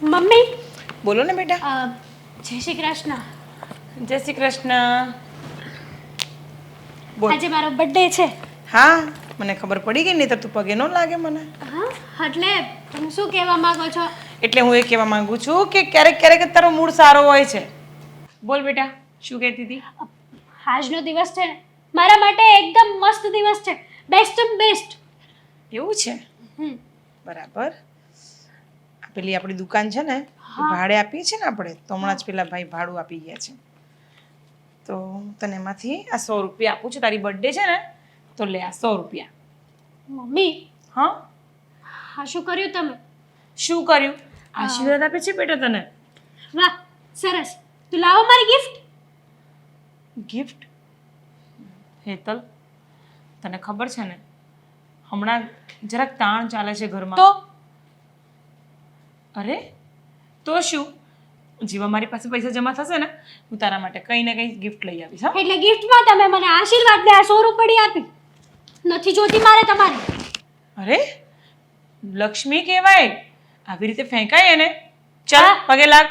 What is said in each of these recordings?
Mummy બોલો ને બેટા. જય શ્રી કૃષ્ણ. જય શ્રી કૃષ્ણ. બોલ. આજે મારો બર્થડે છે. હા મને ખબર પડી ગઈ, નહીં તો તું પગે ન લાગે મને. હા એટલે તમે શું કહેવા માંગો છો? એટલે હું એ કહેવા માંગુ છું કે ક્યારેક ક્યારેક જ તારો મૂડ સારો હોય છે. બોલ બેટા, શું કહેતી હતી? આજનો દિવસ છે ને મારા માટે એકદમ મસ્ત દિવસ છે. Best best. એવું છે? બરાબર. આ પેલી આપણી દુકાન છે ને, એ હા. ભાડે આપીએ છીએ ને આપણે, તો હમણાં જ પેલા ભાઈ ભાડું આપી ગયા છે. તો હું તને એમાંથી આ 100 રૂપિયા આપું છું. તારી બર્થડે છે ને, તો લે આ 100 રૂપિયા. મમ્મી હા હા શું કર્યું તમે? શું કર્યું? આશીર્વાદ આપે છે બેટા તને. વાહ સરસ. તો લાવો મારી ગિફ્ટ. ગિફ્ટ? હેતલ, તને ખબર છે ને, હમણાં જરાક તાણ ચાલે છે ઘરમાં. તો અરે તો શું, જેવા મારી પાસે પૈસા જમા થશે ને, હું તારા માટે કંઈ ને કંઈ ગિફ્ટ લઈ આવીશ. હા, એટલે ગિફ્ટમાં તમે મને આશીર્વાદ ને આ 100 રૂપિયા આપી? નથી જોતી મારે તમારી. અરે લક્ષ્મી કહેવાય, આવી રીતે ફેંકાય એને. ચાલ હા. પગે લાગ.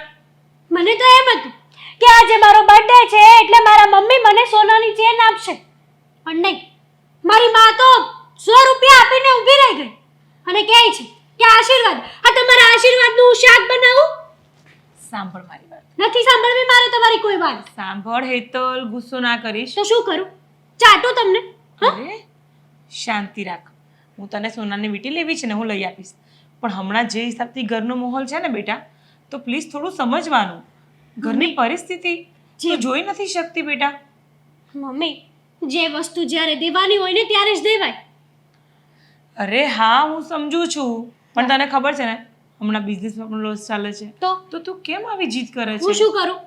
મને તો એમ હતું કે આજે મારો બર્થડે છે એટલે મારા મમ્મી મને સોનાની ચેન આપશે, પણ નહીં. મારી માં તો 100 રૂપિયા આપીને ઊભી રહી ગઈ અને કહે છે કે આશીર્વાદ. આ તમારા આશીર્વાદનું હું શાક બનાવું? સાંભળ મારી વાત. નથી સાંભળવી મારે તમારી કોઈ વાત. સાંભળ હેતલ, ગુસ્સો ના કરીશ. તો શું કરું? ચાટું તમને? અરે શાંતિ રાખ. હું તને સોનાની વીંટી લેવી છે ને, હું લઈ આપીશ. પણ હમણાં જે હિસાબથી ઘરનો માહોલ છે ને બેટા, તો પ્લીઝ થોડું સમજવાનું. ઘરની પરિસ્થિતિ તું જોઈ નથી શકતી બેટા. મમ્મી જે વસ્તુ જ્યારે દેવાની હોય ને ત્યારે જ દેવાય. અરે હા હું સમજુ છું, પણ તને ખબર છે ને હમણાં બિઝનેસમાં પણ લોસ ચાલે છે. તો તું કેમ આવી જીદ કરે હું છે? શું કરું?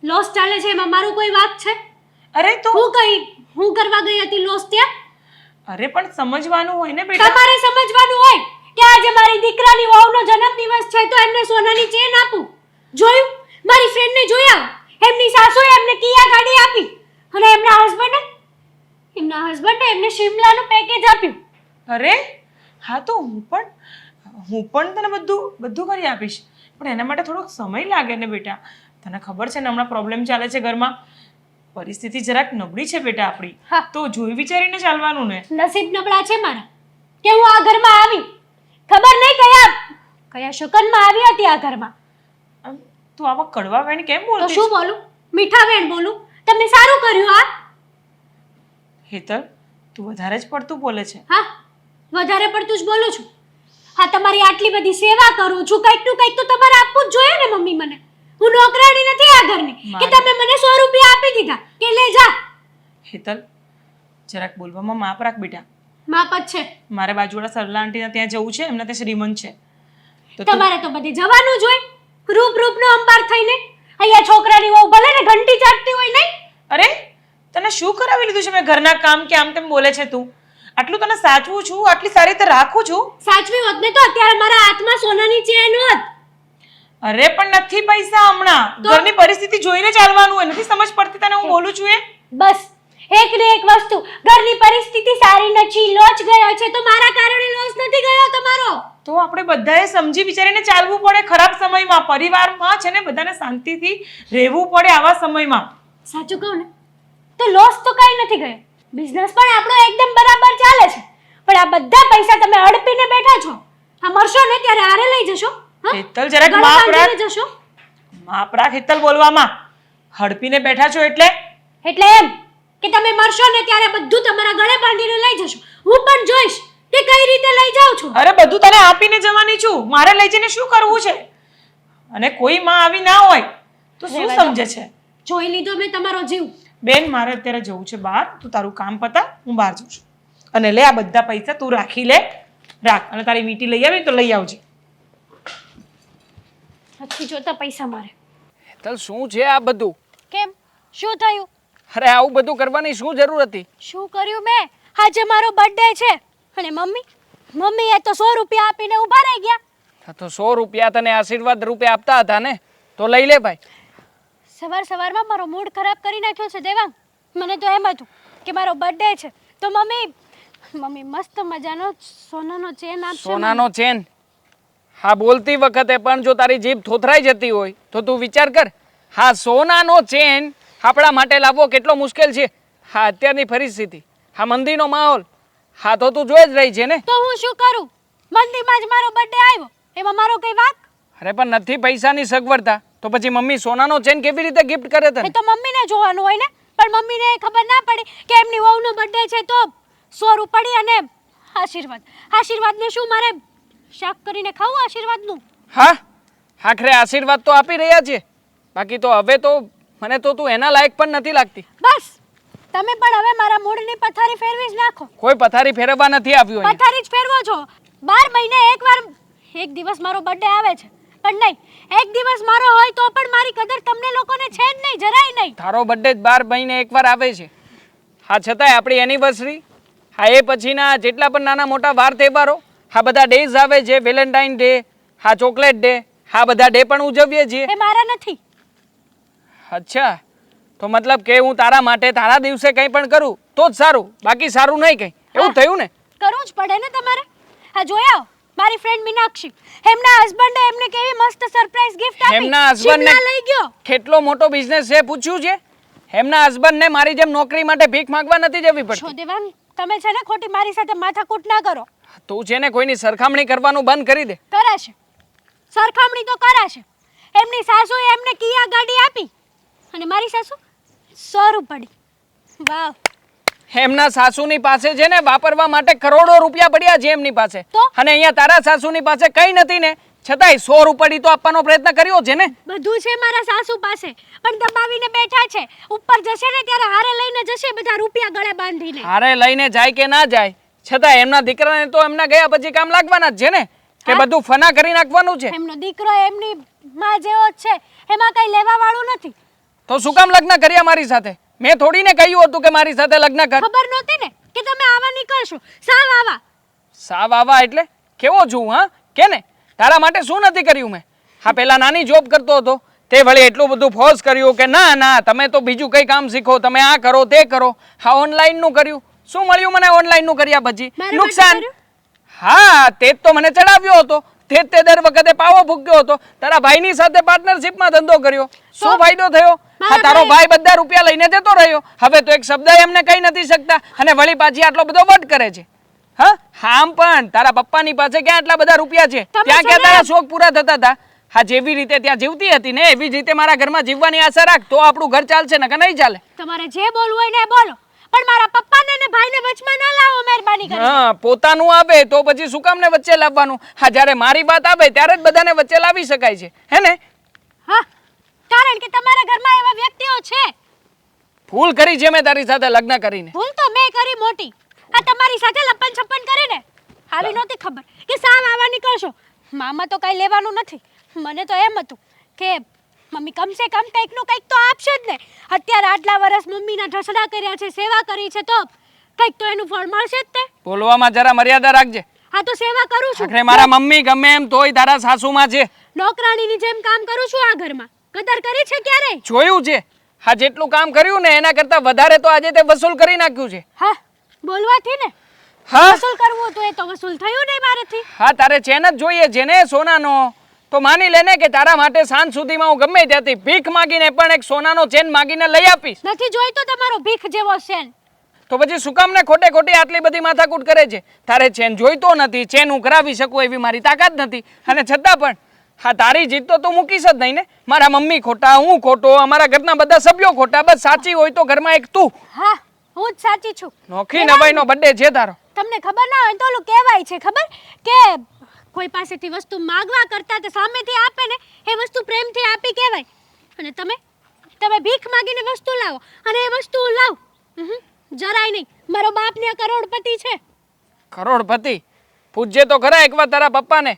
લોસ ચાલે છે એમાં મારું કોઈ વાત છે? અરે તો હું કરવા ગઈ હતી લોસ ત્યાં? અરે પણ સમજવાનું હોય ને બેટા. તમારે સમજવાનું હોય કે આજે મારી દીકરાની વહુનો જન્મદિવસ છે તો એમને સોનાની ચેન આપું. જોયું? મારી ફ્રેન્ડને જોયા, એમની સાસુએ એમને કિયા ગાડી આપી અને એમના હસબન્ડે એમને શિમલાનું પેકેજ આપ્યું. અરે હા તો હું પણ તને બધું કરી આપીશ, પણ એના માટે થોડોક સમય લાગે ને બેટા. તને ખબર છે ને હમણાં પ્રોબ્લેમ ચાલે છે ઘરમાં, પરિસ્થિતિ જરાક નબળી છે બેટા આપણી. હા. તો જોઈ વિચારીને ચાલવાનું ને. નસીબ નબળા છે મારા કે હું આ ઘરમાં આવી. ખબર નહીં કયા શકનમાં આવી હતી આ ઘરમાં. આમ તું આવા કડવા વેણ કેમ તો બોલતી શું બોલું? મીઠા વેણ બોલું? તમે સારું કર્યું આ. હેતલ, તું વધારે જ પડતું બોલે છે. હા વધારે પડતું જ બોલું છું. હા તમારી આટલી બધી સેવા કરું છું, કંઈકનું કંઈક તો તમારે આપવું જ જોઈએ ને મમ્મી મને. હું નોકરાણી નથી આ ઘરની કે તમે મને 100 રૂપિયા આપી દીધા કે લે જા. હેતલ, જરાક બોલવામાં માપ રાખ બેટા. માપ જ છે. મારે બાજુવાળા સરલા આંટીના ત્યાં જવું છે, એમના ત્યાં શ્રીમંત છે. તો તું તમારે તો બધે જવાનું જ હોય રૂપનો અંબાર થઈને. અહીંયા છોકરાની વહુ ભલે ને ઘંટી ચાટતી હોય નહીં. અરે તને શું કરાવી લીધું છે? મેં ઘરના કામ કે આમ તેમ બોલે છે તું. આટલું તને સાચવું છું, આટલી સારી રીતે રાખું છું. સાચવી હોત ને તો અત્યારે મારા હાથમાં સોનાની ચેન હોત. અરે પણ નથી પૈસા હમણાં. તો? ઘરની પરિસ્થિતિ જોઈને ચાલવાનું હોય. નથી સમજ પડતી તને હું બોલું છું એ? બસ એક ને એક વસ્તુ, ઘરની પરિસ્થિતિ સારી નથી, લોચ ગયો છે તો મારા કારણે લોસ નથી ગયો તમારો. તો આપણે બધાએ સમજી વિચારીને ચાલવું પડે ખરાબ સમયમાં. પરિવારમાં છે ને બધાને શાંતિથી રહેવું પડે આવા સમયમાં. સાચું કહું ને તો લોસ તો કઈ નથી ગયો. બિઝનેસ પણ આપણો એકદમ બરાબર ચાલે છે. પણ આ બધા પૈસા તમે અડપીને બેઠા છો. આ મરશો ને ત્યારે આરે લઈ જશો. હા? હેતલ જરાક ગળે માપ બાંધીને રાખ. જશો. માપ રાખ હેતલ બોલવામાં. હડપીને બેઠા છો એટલે? એટલે એમ કે તમે મરશો ને ત્યારે બધું તમારા ગળે બાંધીને લઈ જશો. હું પણ જોઈશ કે કઈ રીતે લઈ જાવ છો. અરે બધું તને આપીને જવાની છું. મારે લઈ જઈને શું કરવું છે? અને કોઈ માં આવી ના હોય તો શું રહેવા દો. સમજે છે? જોઈ લીધો મેં તમારો જીવ. બેન મારે અત્યારે જવું છે બહાર. તું તારું કામ પતા, હું બહાર જઉં છું. અને લે આ બધા પૈસા તું રાખી લે. રાખ. અને તારી વીંટી લઈ આવી તો લઈ આવજે. નથી જોતા પૈસા મારે. હેતલ શું છે આ બધું? કેમ શું થયું? અરે આવું બધું કરવાની શું જરૂર હતી? શું કર્યું મેં? આજે મારો બર્થડે છે અને મમ્મીએ તો 100 રૂપિયા આપીને ઊભા રહી ગયા. હા તો 100 રૂપિયા તને આશીર્વાદ રૂપે આપતા હતા ને, તો લઈ લે ભાઈ. સવારમાં મારો મૂડ ખરાબ કરી નાખ્યો છે દેવાંગ. મને તો એમ હતું કે મારો બર્થડે છે તો મમ્મી મસ્ત મજાનો સોનાનો ચેન આપશે. સોનાનો ચેન? હા, બોલતી વખતે પણ જો તારી જીભ થોથરાઈ જતી હોય તો તું વિચાર કર. હા, સોનાનો ચેન આપણા માટે લાવવો કેટલો મુશ્કેલ છે. હા, અત્યારની પરિસ્થિતિ, હા, મંદીનો માહોલ, હા, તો તું જોઈ જ રહી છે ને. તો હું શું કરું? મંદીમાં જ મારો બર્થડે આવ્યો, એમાં મારો કઈ વાંક? અરે પણ નથી પૈસાની સગવડતા તો પછી મમ્મી સોનાનો ચેન કેવી રીતે ગિફ્ટ કરે તને? એ તો મમ્મીને જોવાનું હોય ને. પણ મમ્મીને ખબર ના પડી કે એમની વહુનો બર્થડે છે તો 100 રૂપિયા અને આશીર્વાદને શું મારે શાક કરીને ખાવું આશીર્વાદનું? હા, આખરે આશીર્વાદ તો આપી રહ્યા છે, બાકી તો હવે તો મને તો તું એના લાયક પણ નથી લાગતી. બસ તમે પણ હવે મારા મૂળની પથારી ફેરવી જ નાખો. કોઈ પથારી ફેરવવા નથી આવ્યું અહીંયા. પથારી જ ફેરવો છો. 12 મહિને એકવાર એક દિવસ મારો બર્થડે આવે છે, પણ નહીં, એક દિવસ મારો હોય તો પણ મારી કદર તમને લોકોને છે જ નહીં, જરાય નહીં. તારો બર્થડે જ 12 મહિને એકવાર આવે છે. હા, છતાંય આપણી એનિવર્સરી, હા, એ પછીના જેટલા પણ નાના મોટા વાર તહેવારો, હા, બધા ડેઝ આવે છે, વેલેન્ટાઇન ડે, હા, ચોકલેટ ડે, હા, બધા ડે પણ ઉજવીએ છીએ. એ મારા નથી. અચ્છા, તો મતલબ કે હું તારા માટે તારા દિવસે કંઈ પણ કરું તો જ સારું, બાકી સારું નહીં કંઈ, એવું થયું ને? કરવું જ પડે ને તમારે. હા, જોયા મારી ફ્રેન્ડ મીનાક્ષી, એમના હસબન્ડે એમને કેવી મસ્ત સરપ્રાઈઝ ગિફ્ટ આપી. એમના હસબન્ડને શિમલા લઈ ગયો. કેટલો મોટો બિઝનેસ છે પૂછ્યું છે? એમના હસબન્ડને મારી જેમ નોકરી માટે ભીખ માંગવા નથી જવી પડતી. છો દેવાંગ, તમે છે ને ખોટી મારી સાથે માથાકૂટ ના કરો. તું છે ને કોઈની સરખામણી કરવાનું બંધ કરી દે. કરાશે સરખામણી તો કરાશે. એમની સાસુએ એમને કિયા ગાડી આપી અને મારી સાસુ 100 રૂપિયા. વાવ. એમના સાસુની પાસે છે ને વાપરવા માટે કરોડો રૂપિયા પડ્યા છે એમની પાસે, તો? અને અહીંયા તારા સાસુની પાસે કંઈ નથી ને, છતાંય 100 રૂપિયા તો આપવાનો પ્રયત્ન કર્યો છે ને. બધું છે મારા સાસુ પાસે, પણ દબાવીને બેઠા છે. ઉપર જશે ને ત્યારે હારે લઈને જશે બધા રૂપિયા ગળે બાંધીને. હારે લઈને જાય કે ના જાય, છતાં એમના દીકરાને તો એમના ગયા પછી કામ લાગવાના જ છે ને, કે બધું ફના કરી નાખવાનું છે. એમનો દીકરો એમની માં જેવો જ છે, એમાં કઈ લેવા વાળું નથી. તો શું કામ લગ્ન કર્યા મારી સાથે? મેં થોડીને કહ્યું હતું કે મારી સાથે લગ્ન કર. ખબર નહોતી ને કે તમે આવા નીકળશો. સાવ આવા. સાવ આવા એટલે કેવો છું? હા, કે ને તારા માટે શું નથી કર્યું મેં? હા, પેલા નાની જોબ કરતો હતો, તે વળી એટલું બધું ફોર્સ કર્યું કે ના ના તમે તો બીજું કંઈ કામ શીખો, તમે આ કરો તે કરો. હા, ઓનલાઈનનું કર્યું. શું મળ્યું મને ઓનલાઈનનું કર્યા પછી? મારા નુકસાન. માટે હા, તે જ તો મને ચડાવ્યો હતો, તે જ તે દર વખતે પાવો ભૂક્યો હતો. તારા ભાઈની સાથે પાર્ટનરશિપમાં ધંધો કર્યો, શું ફાયદો થયો? હા, તારો ભાઈ બધા રૂપિયા લઈને જતો રહ્યો, હવે તો એક શબ્દ એમને કહી નથી શકતા, અને વળી પાછી આટલો બધો વટ કરે છે. હા, આમ પણ તારા પપ્પાની પાસે ક્યાં આટલા બધા રૂપિયા છે? ત્યાં ક્યાં તારા શોખ પૂરા થતા હતા? હા, જેવી રીતે ત્યાં જીવતી હતી ને એવી જ રીતે મારા ઘરમાં જીવવાની આશા રાખ, તો આપણું ઘર ચાલશે ને કે નહીં ચાલે. તમારે જે બોલવું હોય ને એ બોલો, પણ મારા પપ્પાને ને ભાઈને વચમાં ના લાવો મહેરબાની કરીને. હા, પોતાનું આવે તો પછી શું કામ ને વચ્ચે લાવવાનું? હા, જ્યારે મારી વાત આવે ત્યારે જ બધાને વચ્ચે લાવી શકાય છે, હે ને? હા, કારણ કે તમારા ઘરમાં એવા વ્યક્તિઓ છે. ભૂલ કરી છે મેં તારી સાથે લગ્ન કરીને. ભૂલ તો મેં કરી મોટી. આ તમારી સાથે લપન છપ્પન કરીને આવી નહોતી ખબર કે સાવ આવા નીકળશો. મામા તો કઈ લેવાનું નથી. મને તો એમ હતું કે મમ્મી કમસે કમ કંઈકનું કંઈક તો આપશે જ ને. અત્યારે આટલા વર્ષ મમ્મીના ઢસડા કર્યા છે, સેવા કરી છે, તો કંઈક તો એનું ફળ મળશે જ તે. બોલવામાં જરા મર્યાદા રાખજે. હા, તો સેવા કરું છું. આખરે મારા મમ્મી ગમે એમ તોય તારા સાસુમાં છે. નોકરાણીની જેમ કામ કરું છું આ ઘરમાં. કદર કરી છે ક્યારે? જોયું છે. હા, જેટલું કામ કર્યું ને એના કરતા વધારે તો આજે તે વસૂલ કરી નાખ્યું છે. હા, બોલવાથી ને હા, વસૂલ કરવું તો એ તો વસૂલ થયું નહીં મારાથી. હા, તારે ચેન જ જોઈએ છે ને સોનાનો. તો માની લે ને કે તારા માટે સાંજ સુધીમાં હું ગમે ત્યાંથી ભીખ માંગીને પણ એક સોનાનો ચેન માંગીને લઈ આપીશ. નથી જોઈતો તમારો ભીખ જેવો ચેન. તો પછી શું કામ ને ખોટે ખોટી આટલી બધી માથાકૂટ કરે છે? તારે ચેન જોઈતો નથી, ચેન હું કરાવી શકું એવી મારી તાકાત નથી, અને છતાં પણ હા, તારી જીત તો તું મૂકીશ જ નહીં ને. મારા મમ્મી ખોટા, હું ખોટો, અમારા ઘરના બધા સભ્યો ખોટા, બસ સાચી હોય તો ઘરમાં એક તું. હા, હું જ સાચી છું. નોખી નવાઈનો બર્થડે છે તારો. તમને ખબર ના હોય તો ઓલું કહેવાય છે ખબર કે કોઈ પાસેથી વસ્તુ માંગવા કરતા તો સામેથી આપે ને એ વસ્તુ પ્રેમથી આપી કહેવાય. અને તમે ભીખ માંગીને વસ્તુ લાવો અને એ વસ્તુ લાવ. જરાય નહીં. મારો બાપ ને કરોડપતિ છે. કરોડપતિ? પૂછજે તો ખરા એકવાર તારા પપ્પાને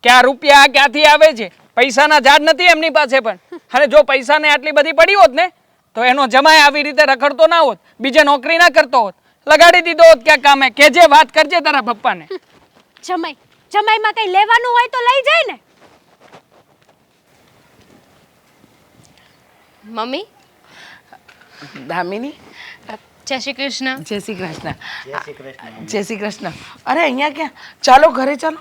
કે આ રૂપિયા ક્યાંથી આવે છે. પૈસાના ઝાડ નથી એમની પાસે પણ. અને જો પૈસાને આટલી બધી પડી હોત ને તો એનો જમાઈ આવી રીતે રખડતો ના હોત, બીજે નોકરી ના કરતો હોત, લગાડી દીધો હોત ક્યાં કામે. કેજે વાત કરજે તારા પપ્પાને. જમાઈમાં કઈ લેવાનું હોય તો લઈ જાય ને. મમ્મી, દામિની, જય શ્રી કૃષ્ણ. જય શ્રી કૃષ્ણ. જય શ્રી કૃષ્ણ. અરે અહીંયા ક્યાં? ચાલો ઘરે ચાલો.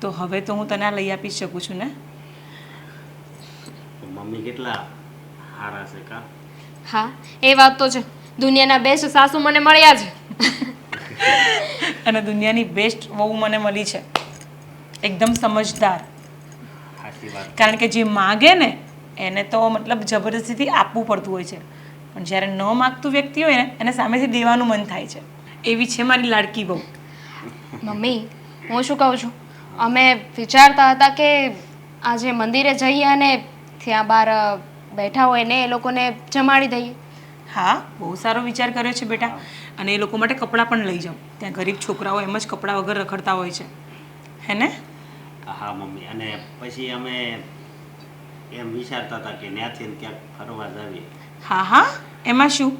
તો હવે તો હું તને આ લઈ આપી શકું છું ને. મમ્મી કેટલા સારા છે કા? હા એ વાત તો છે, દુનિયાના બેસ્ટ સાસુ મને મળ્યા છે. અને દુનિયાની બેસ્ટ વહુ મને મળી છે, એકદમ સમજદાર. સાચી વાત. કારણ કે જે માગે ને એને તો મતલબ જબરદસ્તીથી આપવું પડતું હોય છે, પણ જ્યારે ન માગતું વ્યક્તિ હોય ને એને સામેથી દેવાનું મન થાય છે. એવી છે મારી લાડકી બહુ. મમ્મી હું શું કહું છું, અમે વિચારતા હતા કે આજે મંદિરે જઈએ અને ત્યાં બહાર બેઠા હોય ને એ લોકોને જમાડી દઈએ. હા, બહુ સારો વિચાર કર્યો છે બેટા. અને એ લોકો માટે કપડાં પણ લઈ જાઓ. ત્યાં ગરીબ છોકરાઓ એમ જ કપડાં વગર રખડતા હોય છે, હે ને? હા મમ્મી, અને પછી અમે એમ વિચારતા હતા કે ત્યાંથી ક્યાંક ફરવા જાવીએ. હા હા, એમાં શું,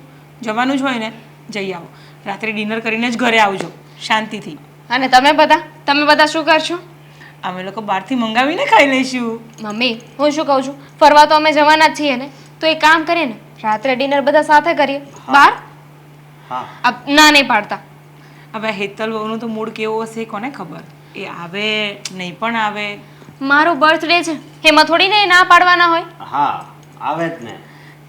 જવાનું જ હોય ને જઈ આવો. રાત્રે ડિનર કરીને જ ઘરે આવજો શાંતિથી. અને તમે બધા શું કરશો? અમે લોકો બહારથી મંગાવીને ખાઈ લઈશું. મમ્મી હું શું કહું છું, ફરવા તો અમે જવાના જ છીએ ને, તો એક કામ કરીએ ને, રાત્રે ડિનર બધા સાથે કરીએ બહાર. હા ના નહીં પાડતા. હવે હેતલ વહુનું તો મૂડ કેવો હશે એ કોને ખબર, એ આવે નહીં પણ આવે. મારો બર્થડે છે, એમાં થોડી ને ના પાડવાના હોય. હા, આવે જ ને.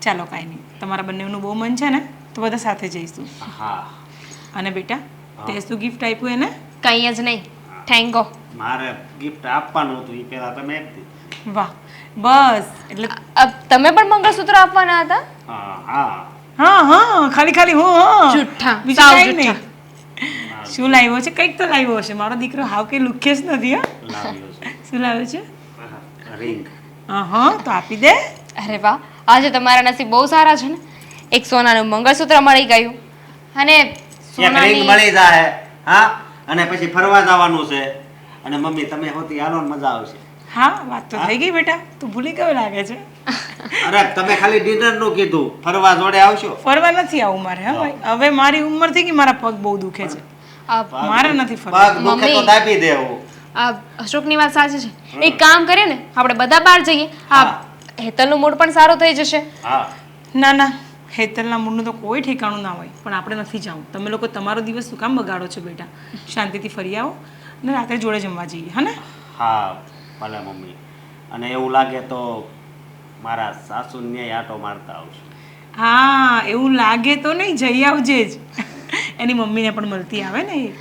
ચાલો કાંઈ નહીં, તમારા બંનેનું બહુ મન છે ને તો બધા સાથે જઈશું. હા. અને બેટા તે શું ગિફ્ટ આપ્યું એને? કંઈ જ નહીં, થેન્ક ગો. મારે ગિફ્ટ આપવાનું હતું, એ પહેલા તમે આપી દીધું. વાહ, બસ એટલે તમે પણ મંગળસૂત્ર આપવાના હતા? હા હા. હા હા, ખાલી હું હા જુઠ્ઠા, બીજું સાવ કાંઈ જુઠ્ઠા. નહીં. શું લાવ્યો છે? કંઈક તો લાવ્યો હશે. મારો દીકરો હાવ કંઈ લુખ્ય જ નથી. હા, લાવ્યો છે. શું લાવ્યો છે? રિંગ. હા, તો આપી દે. અરે વાહ, આજે તમારા નસીબ બહુ સારા છે ને, એક સોનાનું મંગળસૂત્ર મળી ગયું અને એક રિંગ સોનાની મળી જાય. હા, અને પછી ફરવા જવાનું છે. અને મમ્મી તમે હોતી હાલો ને મજા આવશે. હા, વાત તો થઈ ગઈ બેટા, તું ભૂલી ગયો લાગે છે. અરે તમે ખાલી ડિનર નું કીધું, ફરવા જોડે આવશો. ફરવા નથી આવું મારે. હા ભાઈ, હવે મારી ઉંમર થઈ ગઈ, મારા પગ બહુ દુખે છે, મારે નથી ફરવું. પગ દુખે તો મમ્મી. દાબી દેવું. આ અશોકની વાત સાચી છે. એક કામ કરીએ ને, આપણે બધા બહાર જઈએ. આ હેતલનું મૂડ પણ સારો થઈ જશે. હા. ના ના, હેતલના મૂડનું તો કોઈ ઠેકાણું ના હોય, પણ આપણે નથી જવું. તમે લોકો તમારો દિવસ શું કામ બગાડો છો બેટા? શાંતિથી ફરી આવો અને રાત્રે જોડે જમવા જઈએ, હા ને? હા ભલે મમ્મી. અને એવું લાગે તો મારા સાસુ ન્યાય આટો મારતા આવશું. હા, એવું લાગે તો નહીં, જઈ આવજે જ. એની મમ્મીને પણ મળતી આવે ને એ.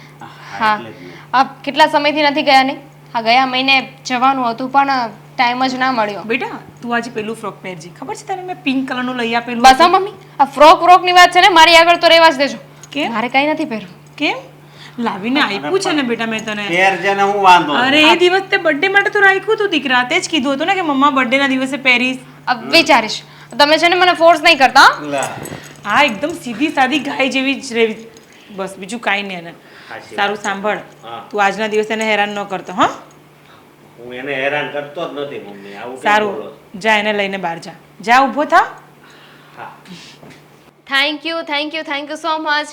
હા, એટલે જ ને. આ કેટલા સમયથી નથી ગયા નહીં. હા, ગયા મહિને જવાનું હતું પણ ટાઈમ જ ના મળ્યો. બેટા તું આજે પેલું ફ્રોક પહેરજી, ખબર છે તને મેં પિંક કલરનું લઈ આપેલું બસ હતું? હા મમ્મી, આ ફ્રોકની વાત છે ને, મારી આગળ તો રહેવા જ દેજો. કેમ? મારે કંઈ નથી પહેરવું. કેમ? લાવીને આપ્યું છે ને બેટા મેં તને. પહેરજે ને હું વાંધો છે? અરે એ દિવસ તે બર્થડે માટે તો રાખ્યું હતું દીકરા, તે જ કીધું હતું ને કે મમ્મા બર્થડેના દિવસે પહેરીશ. વિચારીશ. તમે છે ને મને ફોર્સ નહીં કરતા હો. લા. હા, એકદમ સીધી સાદી ગાય જેવી જ રહેવી, બસ બીજું કાંઈ નહીં. એને સાચી સારું સાંભળ, હા. તું આજના દિવસે એને હેરાન ન કરતો. હા, હું એને હેરાન કરતો જ નથી મમ્મી. આવું કેમ સારું, બોલો છો? જા એને લઈને બહાર જા. જા, ઊભો થા. હા. Thank you so much.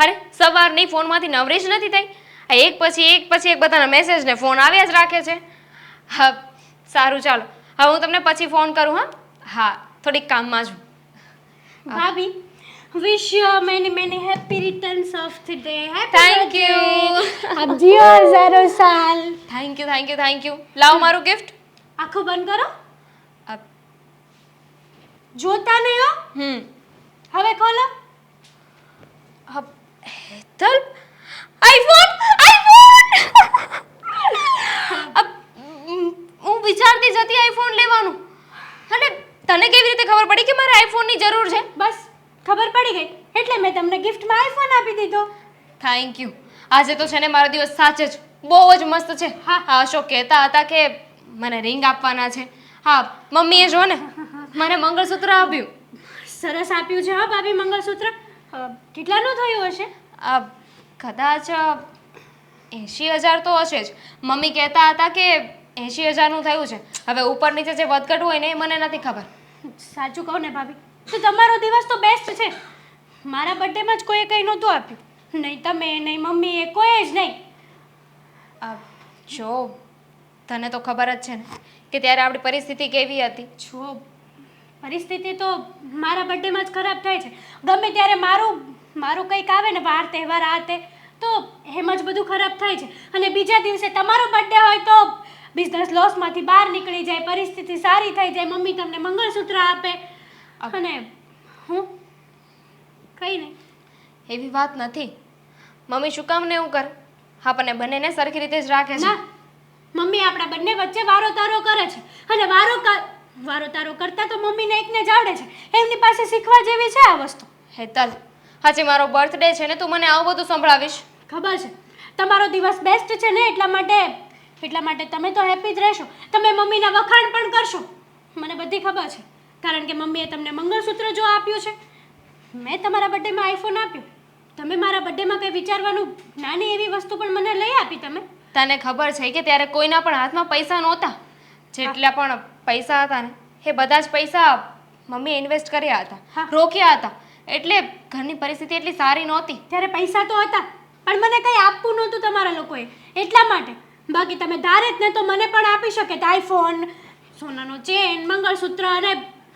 અરે સવારની ફોનમાંથી નવરી જ નથી થઈ. આ એક પછી એક બધાના મેસેજ ને ફોન આવ્યા જ રાખે છે. હા સારું, ચાલો હવે હું તમને પછી ફોન કરું. હા, થોડીક કામમાં છું. ભાભી, wish you many happy returns of the day. Happy Thank birthday. you. આપ જીઓ હજારો સાલ. Thank you. લાવો મારું ગિફ્ટ. આંખો બંધ કરો. જોતા નહીં હો. હવે ખોલો. હેતલ, આઈફોન. હું વિચારતી જ હતી આઈફોન લેવાનું. અને તને કેવી રીતે ખબર પડી કે મારે આઈફોનની જરૂર છે? બસ ખબર પડી ગઈ એટલે મેં તમને ગિફ્ટમાં આઈફોન આપી દીધો. Thank you. આજે તો છે ને મારો દિવસ સાચે જ બહુ જ મસ્ત છે. હા, અશોક કહેતા હતા કે મને રિંગ આપવાના છે. હા, મમ્મીએ જો ને મને મંગળસૂત્ર આપ્યું. સરસ આપ્યું છે હા ભાભી મંગળસૂત્ર. કેટલાનું થયું હશે? કદાચ 80,000 તો હશે જ. મમ્મી કહેતા હતા કે 80,000નું થયું છે. હવે ઉપર નીચે જે વધઘટ હોય ને એ મને નથી ખબર. સાચું કહું ને ભાભી, તો તમારો દિવસ તો બેસ્ટ છે. મારા બર્થડેમાં જ કોઈએ કંઈ નહોતું આપ્યું. નહીં તમે, નહીં મમ્મીએ, કોઈ જ નહીં. જો તને તો ખબર જ છે ને કે ત્યારે આપણી પરિસ્થિતિ કેવી હતી. જો પરિસ્થિતિ તો મારા બર્થડેમાં જ ખરાબ થાય છે. ગમે ત્યારે મારું કંઈક આવે ને વાર તહેવાર આ તે તો એમ જ બધું ખરાબ થાય છે. અને બીજા દિવસે તમારો બર્થડે હોય તો બિઝનેસ લોસમાંથી બહાર નીકળી જાય, પરિસ્થિતિ સારી થઈ જાય, મમ્મી તમને મંગળસૂત્ર આપે અને હું કંઈ નહીં. એવી વાત નથી. મમ્મી શું કામ ને એવું કરે? આપણને બંનેને સરખી રીતે જ રાખે છે. ના, મમ્મી આપણા બંને વચ્ચે વારો તારો કરે છે અને વારો તારો કરતા તો મમ્મીને એકને જ આવડે છે. એમની પાસે શીખવા જેવી છે આ વસ્તુ. હેતલ, આજે મારો બર્થડે છે ને તું મને આવું બધું સંભળાવીશ? ખબર છે તમારો દિવસ બેસ્ટ છે ને, એટલા માટે તમે તો હેપી જ રહેશો. તમે મમ્મીના વખાણ પણ કરશો, મને બધી ખબર છે. કારણ કે મમ્મીએ તમને મંગળસૂત્ર જો આપ્યું છે, મેં તમારા બર્થડેમાં આઈફોન આપ્યું, તમે મારા બર્થડેમાં કંઈ વિચારવાનું નાની એવી વસ્તુ પણ મને લઈ આપી તમે. તને ખબર છે કે ત્યારે કોઈના પણ હાથમાં પૈસા નહોતા. જેટલા પણ પૈસા હતા ને એ બધા જ પૈસા મમ્મીએ ઇન્વેસ્ટ કર્યા હતા, હા. રોક્યા હતા. એટલે ઘરની પરિસ્થિતિ એટલી સારી નહોતી. ત્યારે પૈસા તો હતા પણ મને કંઈ આપવું નહોતું તમારા લોકોએ, એટલા માટે. બાકી તમે ધારે જ ને તો મને પણ આપી શકે તો આઈફોન, સોનાનો ચેન, મંગળસૂત્ર અને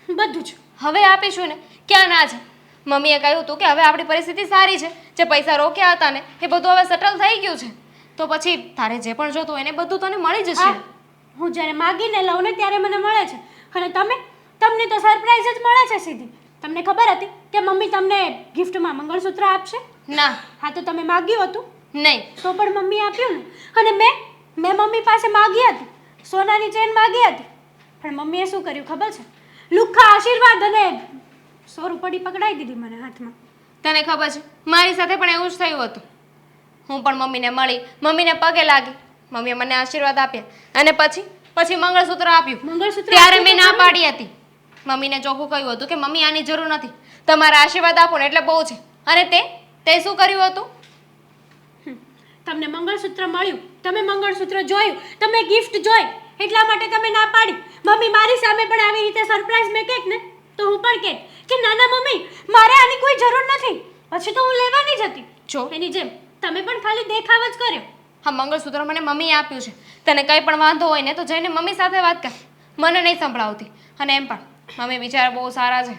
બધું જ. હવે આપીશું ને, ક્યાં ના છે? મમ્મીએ કહ્યું હતું કે હવે આપણી પરિસ્થિતિ સારી છે, જે પૈસા રોક્યા હતા ને એ બધું હવે સેટલ થઈ ગયું છે, તો પછી તારે જે પણ જોતું હોય એને બધું તને મળી જશે. હા, હું જ્યારે માગીને લઉં ને ત્યારે મને મળે છે. અને તમને તો સરપ્રાઈઝ જ મળે છે સીધી. તમને ખબર હતી કે મમ્મી તમને ગિફ્ટમાં મંગળસૂત્ર આપશે? ના. હા, તો તમે માગ્યું હતું નહીં. તો પણ મમ્મી આપ્યું ને. અને મેં મમ્મી પાસે માગી હતી, સોનાની ચેન માગી હતી, પણ મમ્મીએ શું કર્યું ખબર છે? લુખ્ખા આશીર્વાદ અને 100 રૂપિયા પકડાઈ દીધી મને હાથમાં. તને ખબર છે મારી સાથે પણ એવું જ થયું હતું. હું પણ મમ્મીને મળી, મમ્મીને પગે લાગી, મમ્મીએ મને આશીર્વાદ આપ્યા અને પછી મંગળસૂત્ર આપ્યું. મંગળસૂત્ર ત્યારે આપ્યું મેં તો ના ખરું. પાડી હતી. મમ્મીને ચોખ્ખું કહ્યું હતું કે મમ્મી આની જરૂર નથી, તમારા આશીર્વાદ આપો ને એટલે બહુ છે. અને તે શું કર્યું હતું? તમને મંગળસૂત્ર મળ્યું, તમે મંગળસૂત્ર જોયું, તમે ગિફ્ટ જોઈ, એટલા માટે તમે ના પાડી. મમ્મી મારી સામે પણ આવી રીતે સરપ્રાઈઝ મેં કહેત ને તો હું પણ કહેત કે ના ના મમ્મી, મારે આની કોઈ જરૂર નથી, પછી તો હું લેવાની જ હતી. જો એની જેમ તમે પણ ખાલી દેખાવ જ કર્યો. હા, મંગળસૂત્ર મને મમ્મીએ આપ્યું છે. તને કંઈ પણ વાંધો હોય ને તો જઈને મમ્મી સાથે વાત કર, મને નહીં સંભળાવતી. અને એમ પણ મમ્મી બિચારા બહુ સારા છે.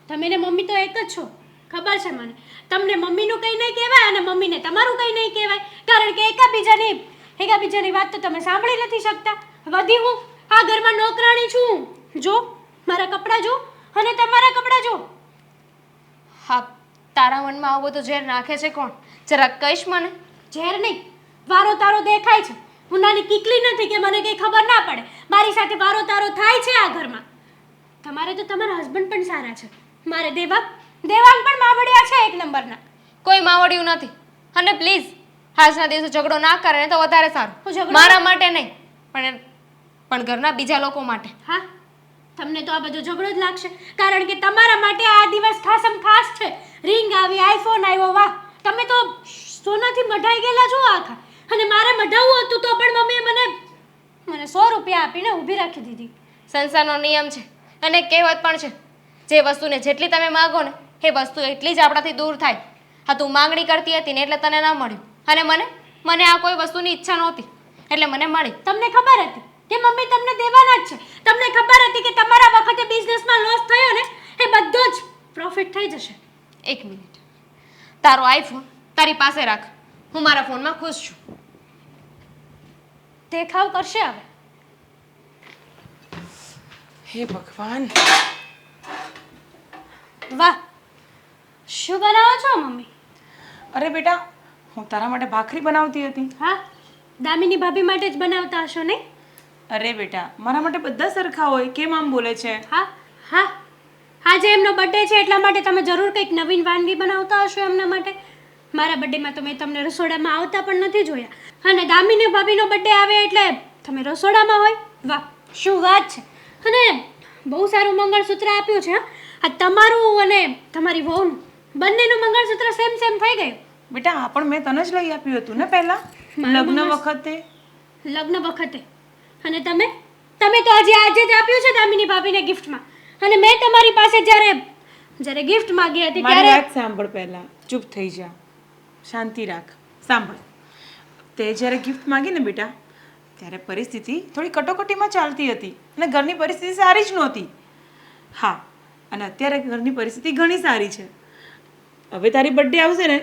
તમે ને મમ્મી તો એક જ છો, ખબર છે મને. તમને મમ્મીનું કંઈ નહીં કહેવાય અને મમ્મીને તમારું કંઈ નહીં કહેવાય, કારણ કે એકાબીજાની વાત તો તમે સાંભળી નથી શકતા. વધી હું આ ઘરમાં નોકરાણી છું. જો મારા કપડાં જો અને તમારા કપડાં જો. હા, તારા મનમાં આવું બધું ઝેર નાખે છે કોણ? જરાક કહીશ મને? ઝેર નહીં, વારો તારો દેખાય છે. હું નાની કીકલી નથી કે મને કંઈ ખબર ના પડે. મારી સાથે વારો તારો થાય છે આ ઘરમાં. તમારે તો તમારા હસબન્ડ પણ સારા છે. મારે દેવાંગ પણ માવડિયા છે એક નંબરના. કોઈ માવડિયું નથી. અને પ્લીઝ આજના દિવસે ઝઘડો ના કરે ને તો વધારે હું સારું. ઝઘડો- મારા માટે નહીં, પણ ઘરના બીજા લોકો માટે. હા, તમને તો આ બધો ઝઘડો જ લાગશે, કારણ કે તમારા માટે આ દિવસ ખાસમ ખાસ છે. રિંગ આવી, આઈફોન આવ્યો, વાહ! તમે તો સોનાથી મઢાઈ ગયેલા છો આખા. અને મારે મઢાવવું હતું તો પણ મમ્મીએ મને 100 રૂપિયા આપીને ઊભી રાખી દીધી. સંસારનો નિયમ છે અને કહેવત પણ છે, જે વસ્તુને જેટલી તમે માગો ને એ વસ્તુ એટલી જ આપણાથી દૂર થાય. હા, તું માંગણી કરતી હતી ને એટલે તને ના મળ્યું, અને મને આ કોઈ વસ્તુની ઈચ્છા નહોતી એટલે મને મળી. તમને ખબર હતી કે મમ્મી તમને દેવાના જ છે. તમને ખબર હતી કે તમારા વખતે બિઝનેસમાં લોસ થયો ને એ બધો જ પ્રોફિટ થઈ જશે. એક મિનિટ, તારો આઈફોન તારી પાસે રાખ, હું મારા ફોનમાં ખુશ છું. દેખાવ કરશે હવે. હે ભગવાન, વાહ! શું બનાવો છો મમ્મી? અરે બેટા, હું તારા માટે ભાખરી બનાવતી હતી. હા, દામિની ભાભી માટે જ બનાવતા હશો નહીં? અરે બેટા, મારા માટે બધા સરખા હોય, કેમ આમ બોલે છે? હા હા, આજે એમનો બર્થડે છે એટલા માટે તમે જરૂર કંઈક નવીન વાનગી બનાવતા હશો એમના માટે. મારા બર્થડેમાં તો મેં તમને રસોડામાં આવતા પણ નથી જોયા, અને દામિની ભાભીનો બર્થડે આવે એટલે તમે રસોડામાં હોય. વાહ, શું વાત છે! અને બહુ સારું મંગળસૂત્ર આપ્યું છે. આ તમારું અને તમારી વહુનું બંનેનું મંગળસૂત્ર સેમ થઈ ગયું. બેટા, આ પણ મેં તને જ લઈ આપ્યું હતું ને પહેલા, મારું લગ્ન મંગળ- વખતે. લગ્ન વખતે. અને તમે તો આજે જ આપ્યું છે દામિની ભાભીને ગિફ્ટમાં. અને મેં તમારી પાસે જ્યારે ગિફ્ટ માંગી હતી મારી ત્યારે વાત સાંભળ પહેલા, ચૂપ થઈ જા, શાંતિ રાખ. સાંભળ, તે જ્યારે ગિફ્ટ માંગી ને બેટા, ત્યારે પરિસ્થિતિ થોડી કટોકટીમાં ચાલતી હતી અને ઘરની પરિસ્થિતિ સારી જ નહોતી. હા, અને અત્યારે ઘરની પરિસ્થિતિ ઘણી સારી છે. હવે તારી બર્થડે આવશે ને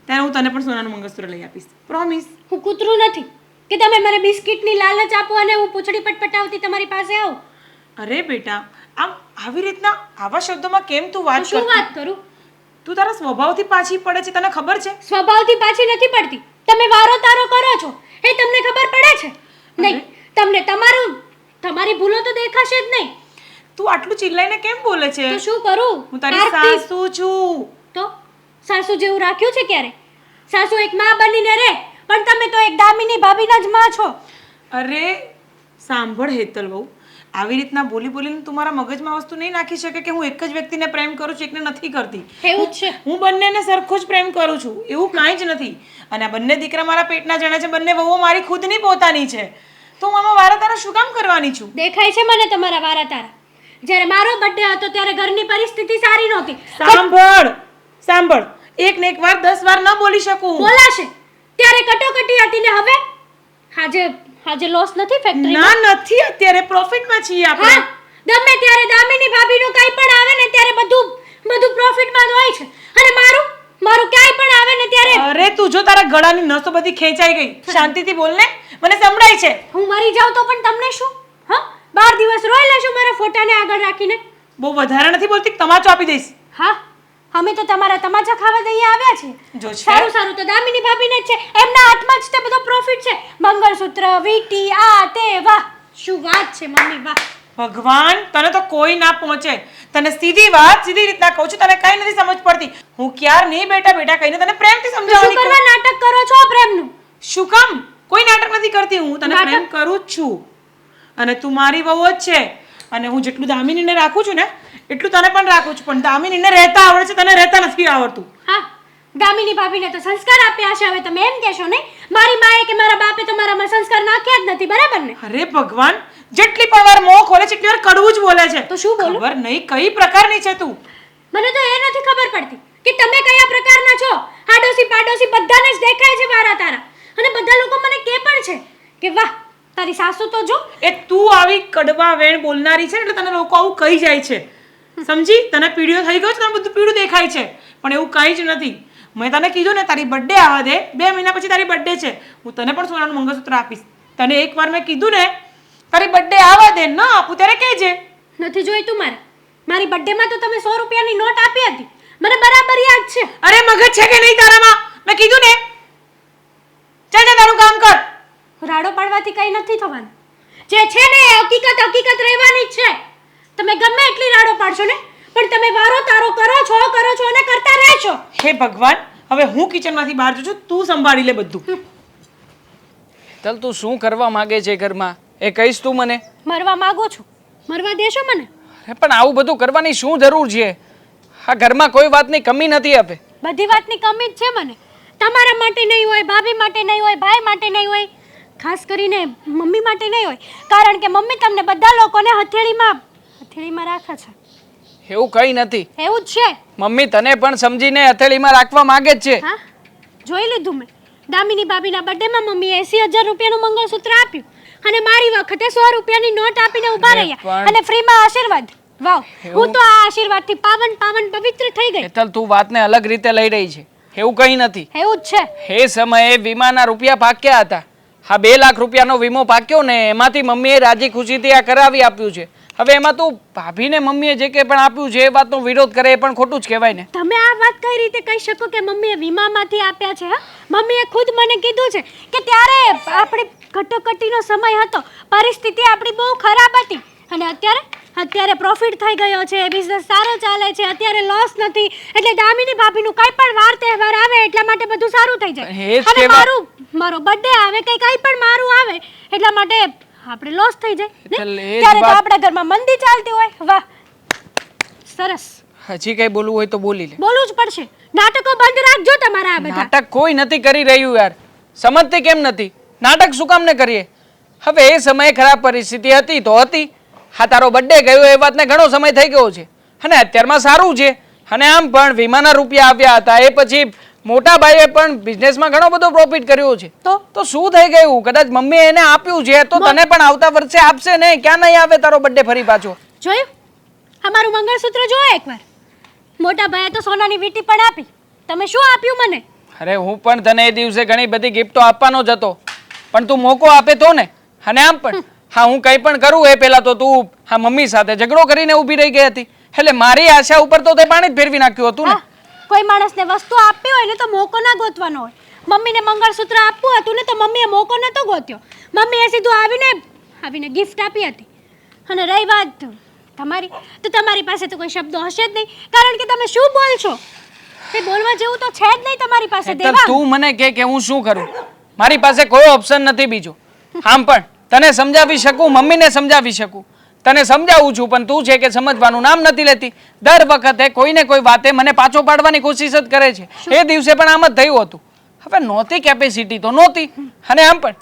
ત્યારે હું તને પણ સોનાનું મંગળસૂત્ર લઈ આપીશ, પ્રોમિસ. હું કૂતરું નથી કે તમે મને બિસ્કિટની લાલચ આપો અને હું પૂંછડી પટપટાવતી તમારી પાસે આવું. અરે બેટા, આમ આવી રીતના આવા શબ્દોમાં કેમ તું વાત શું કરતી? વાત કરું? તું તારા સ્વભાવથી પાછી પડે છે, તને ખબર છે? સ્વભાવથી પાછી નથી પડતી. તમે વારો તારો કરો છો એ તમને ખબર પડે છે? નહીં, તમને તમારી ભૂલો તો દેખાશે જ નહીં. તું આટલું ચિલ્લાઈને કેમ બોલે છે? તો શું કરું? હું તારી આરતી, સાસુ છું. તો સાસુ જેવું રાખ્યું છે ક્યારે? સાસુ એક માં બનીને રહે, પણ તમે તો એક દામિની ભાભીના જ માં છો. અરે સાંભળ હેતલ બહુ, આવી રીતના બોલી બોલીને તું મારા મગજમાં વસ્તુ નહીં નાખી શકે કે હું એક જ વ્યક્તિને પ્રેમ કરું છું, એકને નથી કરતી. એવું જ છે. હું બંનેને સરખો જ પ્રેમ કરું છું, એવું કાંઈ જ નથી. અને આ બંને દીકરા મારા પેટના જણે છે, બંને વહુઓ મારી ખુદની પોતાની છે, તો હું આમાં વારા તારા શું કામ કરવાની છું? દેખાય છે મને તમારા વારા તારા. જ્યારે મારો બર્થડે હતો ત્યારે ઘરની પરિસ્થિતિ સારી નહોતી. સાંભળ, એક ને એક વાર 10 વાર ન બોલી શકું. બોલાશે ત્યારે કટોકટી હતી ને હવે આજે લોસ નથી ફેક્ટરી. ના, નથી. અત્યારે પ્રોફિટમાં છીએ આપણે. હા, ગમે ત્યારે દામિની ભાભીનું કાંઈ પણ આવે ને ત્યારે બધું પ્રોફિટમાં જ હોય છે. અને મારું ક્યાંય પણ આવે ને ત્યારે અરે તું જો, તારા ગળાની નસો બધી ખેંચાઈ ગઈ. શાંતિથી બોલ ને, મને સંભળાય છે. હું મરી જાઉં તો પણ તમને શું? હા, 12 દિવસ રોઈ લેશું મારા ફોટાને આગળ રાખીને. બહુ વધારે નથી બોલતી, તમાચો આપી દઈશ. હા, અમે તો તમારા તમાચા ખાવા દઈએ આવ્યા છીએ. જો છે. સારું તો દામિની ભાભીને જ છે, એમના હાથમાં જ તે બધો પ્રોફિટ છે. મંગળસૂત્ર, વીંટી, આ તે, વાહ શું વાત છે મમ્મી, વાહ. ભગવાન, તને તો કોઈ ના પહોંચે. તને સીધી વાત સીધી રીતના કહું છું, તને કઈ નથી સમજ પડતી. હું ક્યારની બેટા કહીને તને પ્રેમથી શું સમજાવવાની કરવા નાટક કરો છો પ્રેમનું? શું કામ? કોઈ નાટક નથી કરતી, હું તને નાટક? પ્રેમ કરું જ છું. અને તું મારી વહુ જ છે. અને હું જેટલું દામિનીને રાખું છું ને એટલું તને પણ રાખું છું, પણ દામિનીને રહેતા આવડે છે, તને રહેતા નથી આવડતું. હા, દામિની ભાભીને તો સંસ્કાર આપ્યા છે. હવે તમે એમ કહેશો નહીં મારી માએ કે મારા બાપે તો મારામાં સંસ્કાર નાખ્યા જ નથી, બરાબર ને? અરે ભગવાન, જેટલી પણ વાર મોં ખોલે છે એટલી વાર કડવું જ બોલે છે. તો શું બોલું? ખબર નહીં કઈ પ્રકારની છે તું. મને તો એ નથી ખબર પડતી કે તમે કયા પ્રકારના છો. આડોશી પાડોશી બધાને જ દેખાય છે મારા તારા, અને બધા લોકો મને કહે પણ છે કે વાહ તારી સાસુ તો જો. એ તું આવી કડવા વેણ બોલનારી છે એટલે તને લોકો આવું કહી જાય છે, સમજી? તને પીડિયો થઈ ગયો છે, તને બધું પીળું દેખાય છે, પણ એવું કંઈ જ નથી. મેં તને કીધું ને તારી બર્થડે આવવા દે, 2 મહિના પછી તારી બર્થડે છે, હું તને પણ સોનાનું મંગળસૂત્ર આપીશ. તને એકવાર મેં કીધું ને તારી બર્થડે આવવા દે, ન આપું ત્યારે કહેજે. નથી જોઈતું મારે. મારી બર્થડેમાં તો તમે 100 રૂપિયાની નોટ આપી હતી, મને બરાબર યાદ છે. અરે મગજ છે કે નહીં તારામાં? મેં કીધું ને, ચાલ જા તારું કામ કર. રાડો પાડવાથી કંઈ નથી થવાનું. જે છે ને એ હકીકત રહેવાની જ છે. તમે ગમે એટલી રાડો પાડશો ને, પણ તમે વારો તારો કરો છો અને કરતા રહેશો. હે ભગવાન, હવે હું કિચનમાંથી બહાર જઉં છું, તું સંભાળી લે બધું. ચાલ, તું શું કરવા માંગે છે ઘરમાં એ કહીશ તું મને? મરવા માંગો છો? મરવા દેશો મને? અરે પણ આવું બધું કરવાની શું જરૂર છે? આ ઘરમાં કોઈ વાતની કમી નથી. હવે બધી વાતની કમી જ છે મને. તમારા માટે નહીં હોય, ભાભી માટે નહીં હોય, ભાઈ માટે નહીં હોય, ખાસ કરીને મમ્મી માટે નહીં હોય, કારણ કે મમ્મી તમને બધા લોકોને હથેળીમાં રાખે છે. એવું કંઈ નથી. એવું જ છે. મમ્મી તને પણ સમજીને હથેળીમાં રાખવા માંગે જ છે. હા, જોઈ લીધું મેં. દામિની ભાભીના બર્થડેમાં મમ્મીએ 80,000 રૂપિયાનું મંગળસૂત્ર આપ્યું અને મારી વખતે 100 રૂપિયાની નોટ આપીને ઊભા રહ્યા અને ફ્રીમાં આશીર્વાદ. વાવ, હું તો આ આશીર્વાદથી પાવન પવિત્ર થઈ ગઈ. હેતલ, તું વાતને અલગ રીતે લઈ રહી છે. એવું કંઈ નથી. એવું જ છે. એ સમયે વીમાના રૂપિયા પાક્યા હતા. હા, 2 લાખ રૂપિયાનો વીમો પાક્યો ને એમાંથી મમ્મીએ રાજી ખુશીથી આ કરાવી આપ્યું છે. હવે એમાં તું ભાભીને મમ્મીએ જે કંઈ પણ આપ્યું છે એ વાતનો વિરોધ કરે એ પણ ખોટું જ કહેવાય ને. તમે આ વાત કઈ રીતે કહી શકો કે મમ્મીએ વીમામાંથી આપ્યા છે? હા, મમ્મીએ ખુદ મને કીધું છે કે ત્યારે આપણે કટોકટીનો સમય હતો, પરિસ્થિતિ આપણી બહુ ખરાબ હતી, અને અત્યારે પ્રોફિટ થઈ ગયો છે, બિઝનેસ સારો ચાલે છે, અત્યારે લોસ નથી, એટલે દામિની ભાભીનું કંઈ પણ વાર તહેવાર આવે એટલા માટે બધું સારું થઈ જાય. અને મારો બર્થડે આવે કે કંઈ પણ મારું આવે એટલા માટે આપણે લોસ થઈ જાય ને? ત્યારે તો આપણા ઘરમાં મંદી ચાલતી હોય. વાહ, સરસ. હજી કઈ બોલવું હોય તો બોલી લે. બોલવું જ પડશે. નાટકો બંધ રાખજો તમારા આ બધા. નાટક કોઈ નથી કરી રહ્યું યાર. સમજતી કેમ નથી? નાટક શું કામ ને કરીએ? હવે એ સમયે ખરાબ પરિસ્થિતિ હતી તો હતી. હા, તારો બર્થડે ગયો એ વાતને ઘણો સમય થઈ ગયો છે અને અત્યારમાં સારું છે. અને આમ પણ વીમાના રૂપિયા આવ્યા હતા, એ પછી મોટા ભાઈએ પણ બિઝનેસમાં ઘણો બધો પ્રોફિટ કર્યો છે. તો શું થઈ ગયું? કદાચ મમ્મીએ એને આપ્યું છે તો તને પણ આવતા વર્ષે આપશે ને. ક્યાં નહીં આવે તારો બર્થડે ફરી પાછો? જોયું? અમારું મંગળસૂત્ર જોયો એકવાર. મોટા ભાઈએ તો સોનાની વીંટી પણ આપી. તમે શું આપ્યું મને? અરે હું પણ તને એ દિવસે ઘણી બધી ગિફ્ટો આપવાનો જ હતો, પણ તું મોકો આપે તો ને. અને આમ પણ હા, હું કંઈ પણ કરું એ પહેલા તો તું હા મમ્મી સાથે ઝઘડો કરીને ઊભી રહી ગઈ હતી. એટલે મારી આશા ઉપર તો તે પાણી જ ફેરવી નાખ્યું હતું ને. હા, કોઈ માણસને વસ્તુ આપવી હોય ને તો મોકો ના ગોતવાનો હોય. મમ્મીને મંગળસૂત્ર આપવું હતું ને તો મમ્મીએ મોકો નતો ગોત્યો. મમ્મીએ સીધું આવીને ગિફ્ટ આપી હતી. અને રહી વાત તમારી, તો તમારી પાસે તો કોઈ શબ્દો હશે જ નહીં, કારણ કે તમે શું બોલશો તે બોલવા જેવું તો છે જ નહીં તમારી પાસે. હેતલ, દેવા, તું મને કે હું શું કરું? મારી પાસે કોઈ ઓપ્શન નથી બીજો. આમ પણ તને સમજાવી શકું, મમ્મીને સમજાવી શકું, તને સમજાવું છું, પણ તું છે કે સમજવાનું નામ નથી લેતી. દર વખતે કોઈને કોઈ વાતે મને પાછો પાડવાની કોશિશ જ કરે છે. એ દિવસે પણ આમ જ થયું હતું. હવે નહોતી કેપેસિટી તો નહોતી. અને આમ પણ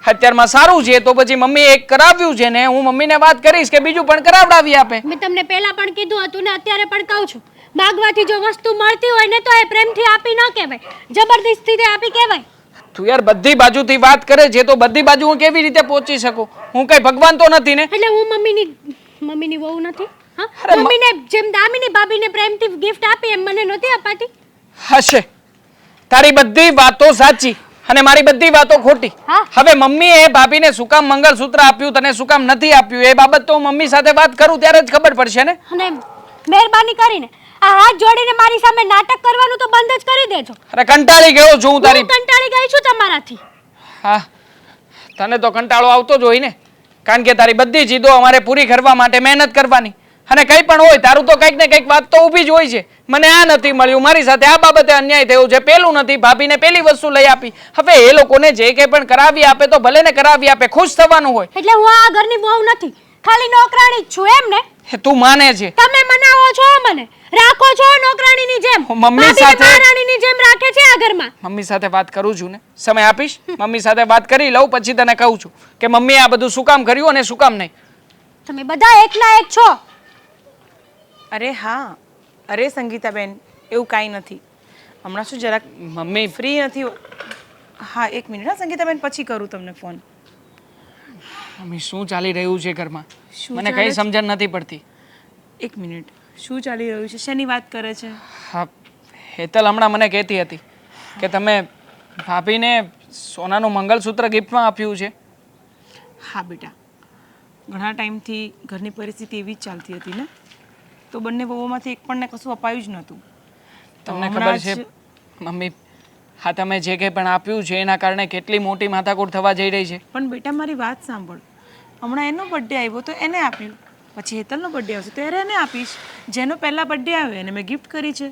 અત્યારમાં સારું છે તો પછી મમ્મી એક કરાવ્યું છે ને હું મમ્મીને વાત કરીશ કે બીજું પણ કરાવડાવી આપે. મેં તમને પહેલા પણ કીધું હતું ને અત્યારે પણ કહું છું, માગવાથી જો વસ્તુ મળતી હોય ને તો એ પ્રેમથી આપી ન કહેવાય, જબરદસ્તીથી આપી કહેવાય. તું યાર બધી બાજુથી વાત કરે છે તો બધી બાજુ હું કેવી રીતે પહોંચી શકું? હું કઈ ભગવાન તો નથી ને. એટલે હું મમ્મીની વહુ નથી? હા, મમ્મીને જેમ દામિની ભાભીને પ્રેમથી ગિફ્ટ આપી એમ મને નહોતી અપાતી? હશે. તારી બધી વાતો સાચી અને મારી બધી વાતો ખોટી. હા. હવે મમ્મીએ ભાભીને શું કામ મંગળસૂત્ર આપ્યું, તને શું કામ નથી આપ્યું, એ બાબત તો હું મમ્મી સાથે વાત કરું ત્યારે જ ખબર પડશે ને. અને મહેરબાની કરીને આ હાથ જોડીને મારી સામે નાટક કરવાનું તો બંધ જ કરી દેજો. અરે કંટાળી ગયો છું હું તારી. હું કંટાળી ગઈ છું તમારાથી. હા, તને તો કંટાળો આવતો જ હોય ને, કારણ કે તારી બધી જીદો અમારે પૂરી કરવા માટે મહેનત કરવાની. અને કંઈ પણ હોય તારું તો કંઈક ને કંઈક વાત તો ઊભી જ હોય છે. મને આ નથી મળ્યું, મારી સાથે આ બાબતે અન્યાય થયો છે, પેલું નથી, ભાભીને પેલી વસ્તુ લઈ આપી. હવે એ લોકોને જે કંઈ પણ કરાવી આપે તો ભલે ને કરાવી આપે, ખુશ થવાનું હોય. એટલે હું આ ઘરની વહુ નથી, ખાલી નોકરાણી જ છું એમ ને? એ તું માને છે? તમે મનાવો છો મને, રાખો છો નોકરાણીની જેમ, હું મમ્મી ભાભીને સાથે- મહારાણીની જેમ રાખે છે આ ઘરમાં. મમ્મી સાથે વાત કરું છું ને, સમય આપીશ? મમ્મી સાથે વાત કરી લઉં પછી તને કહું છું કે મમ્મીએ આ બધું શું કામ કર્યું અને શું કામ નહીં. તમે બધા એકના એક છો. અરે હા, અરે સંગીતાબેન, એવું કાંઈ નથી. હમણાં શું જરાક મમ્મી ફ્રી નથી. હા, એક મિનિટ હા સંગીતાબેન, પછી કરું તમને ફોન. મમ્મી શું ચાલી રહ્યું છે ઘરમાં? શું મને ચાલે કઈ છે? સમજણ નથી પડતી. એક મિનિટ, શું ચાલી રહ્યું છે? શેની વાત કરે છે? હા, હેતલ હમણાં મને કહેતી હતી કે તમે ભાભીને સોનાનું મંગળસૂત્ર ગિફ્ટમાં આપ્યું છે. હા બેટા, ઘણા ટાઈમથી ઘરની પરિસ્થિતિ એવી જ ચાલતી હતી ને, તો બંને વહુમાંથી એક પણને કશું અપાયું જ નહોતું. તો તમને હમણાં ખબર છે જ- મમ્મી, હા તમે જે કંઈ પણ આપ્યું છે એના કારણે કેટલી મોટી માથાકૂટ થવા જઈ રહી છે. પણ બેટા મારી વાત સાંભળ, હમણાં એનો બર્થડે આવ્યો તો એને આપ્યું, પછી હેતલનો બર્થડે આવશે ત્યારે એને આપીશ. જેનો પહેલાં બર્થડે આવે એને મેં ગિફ્ટ કરી છે.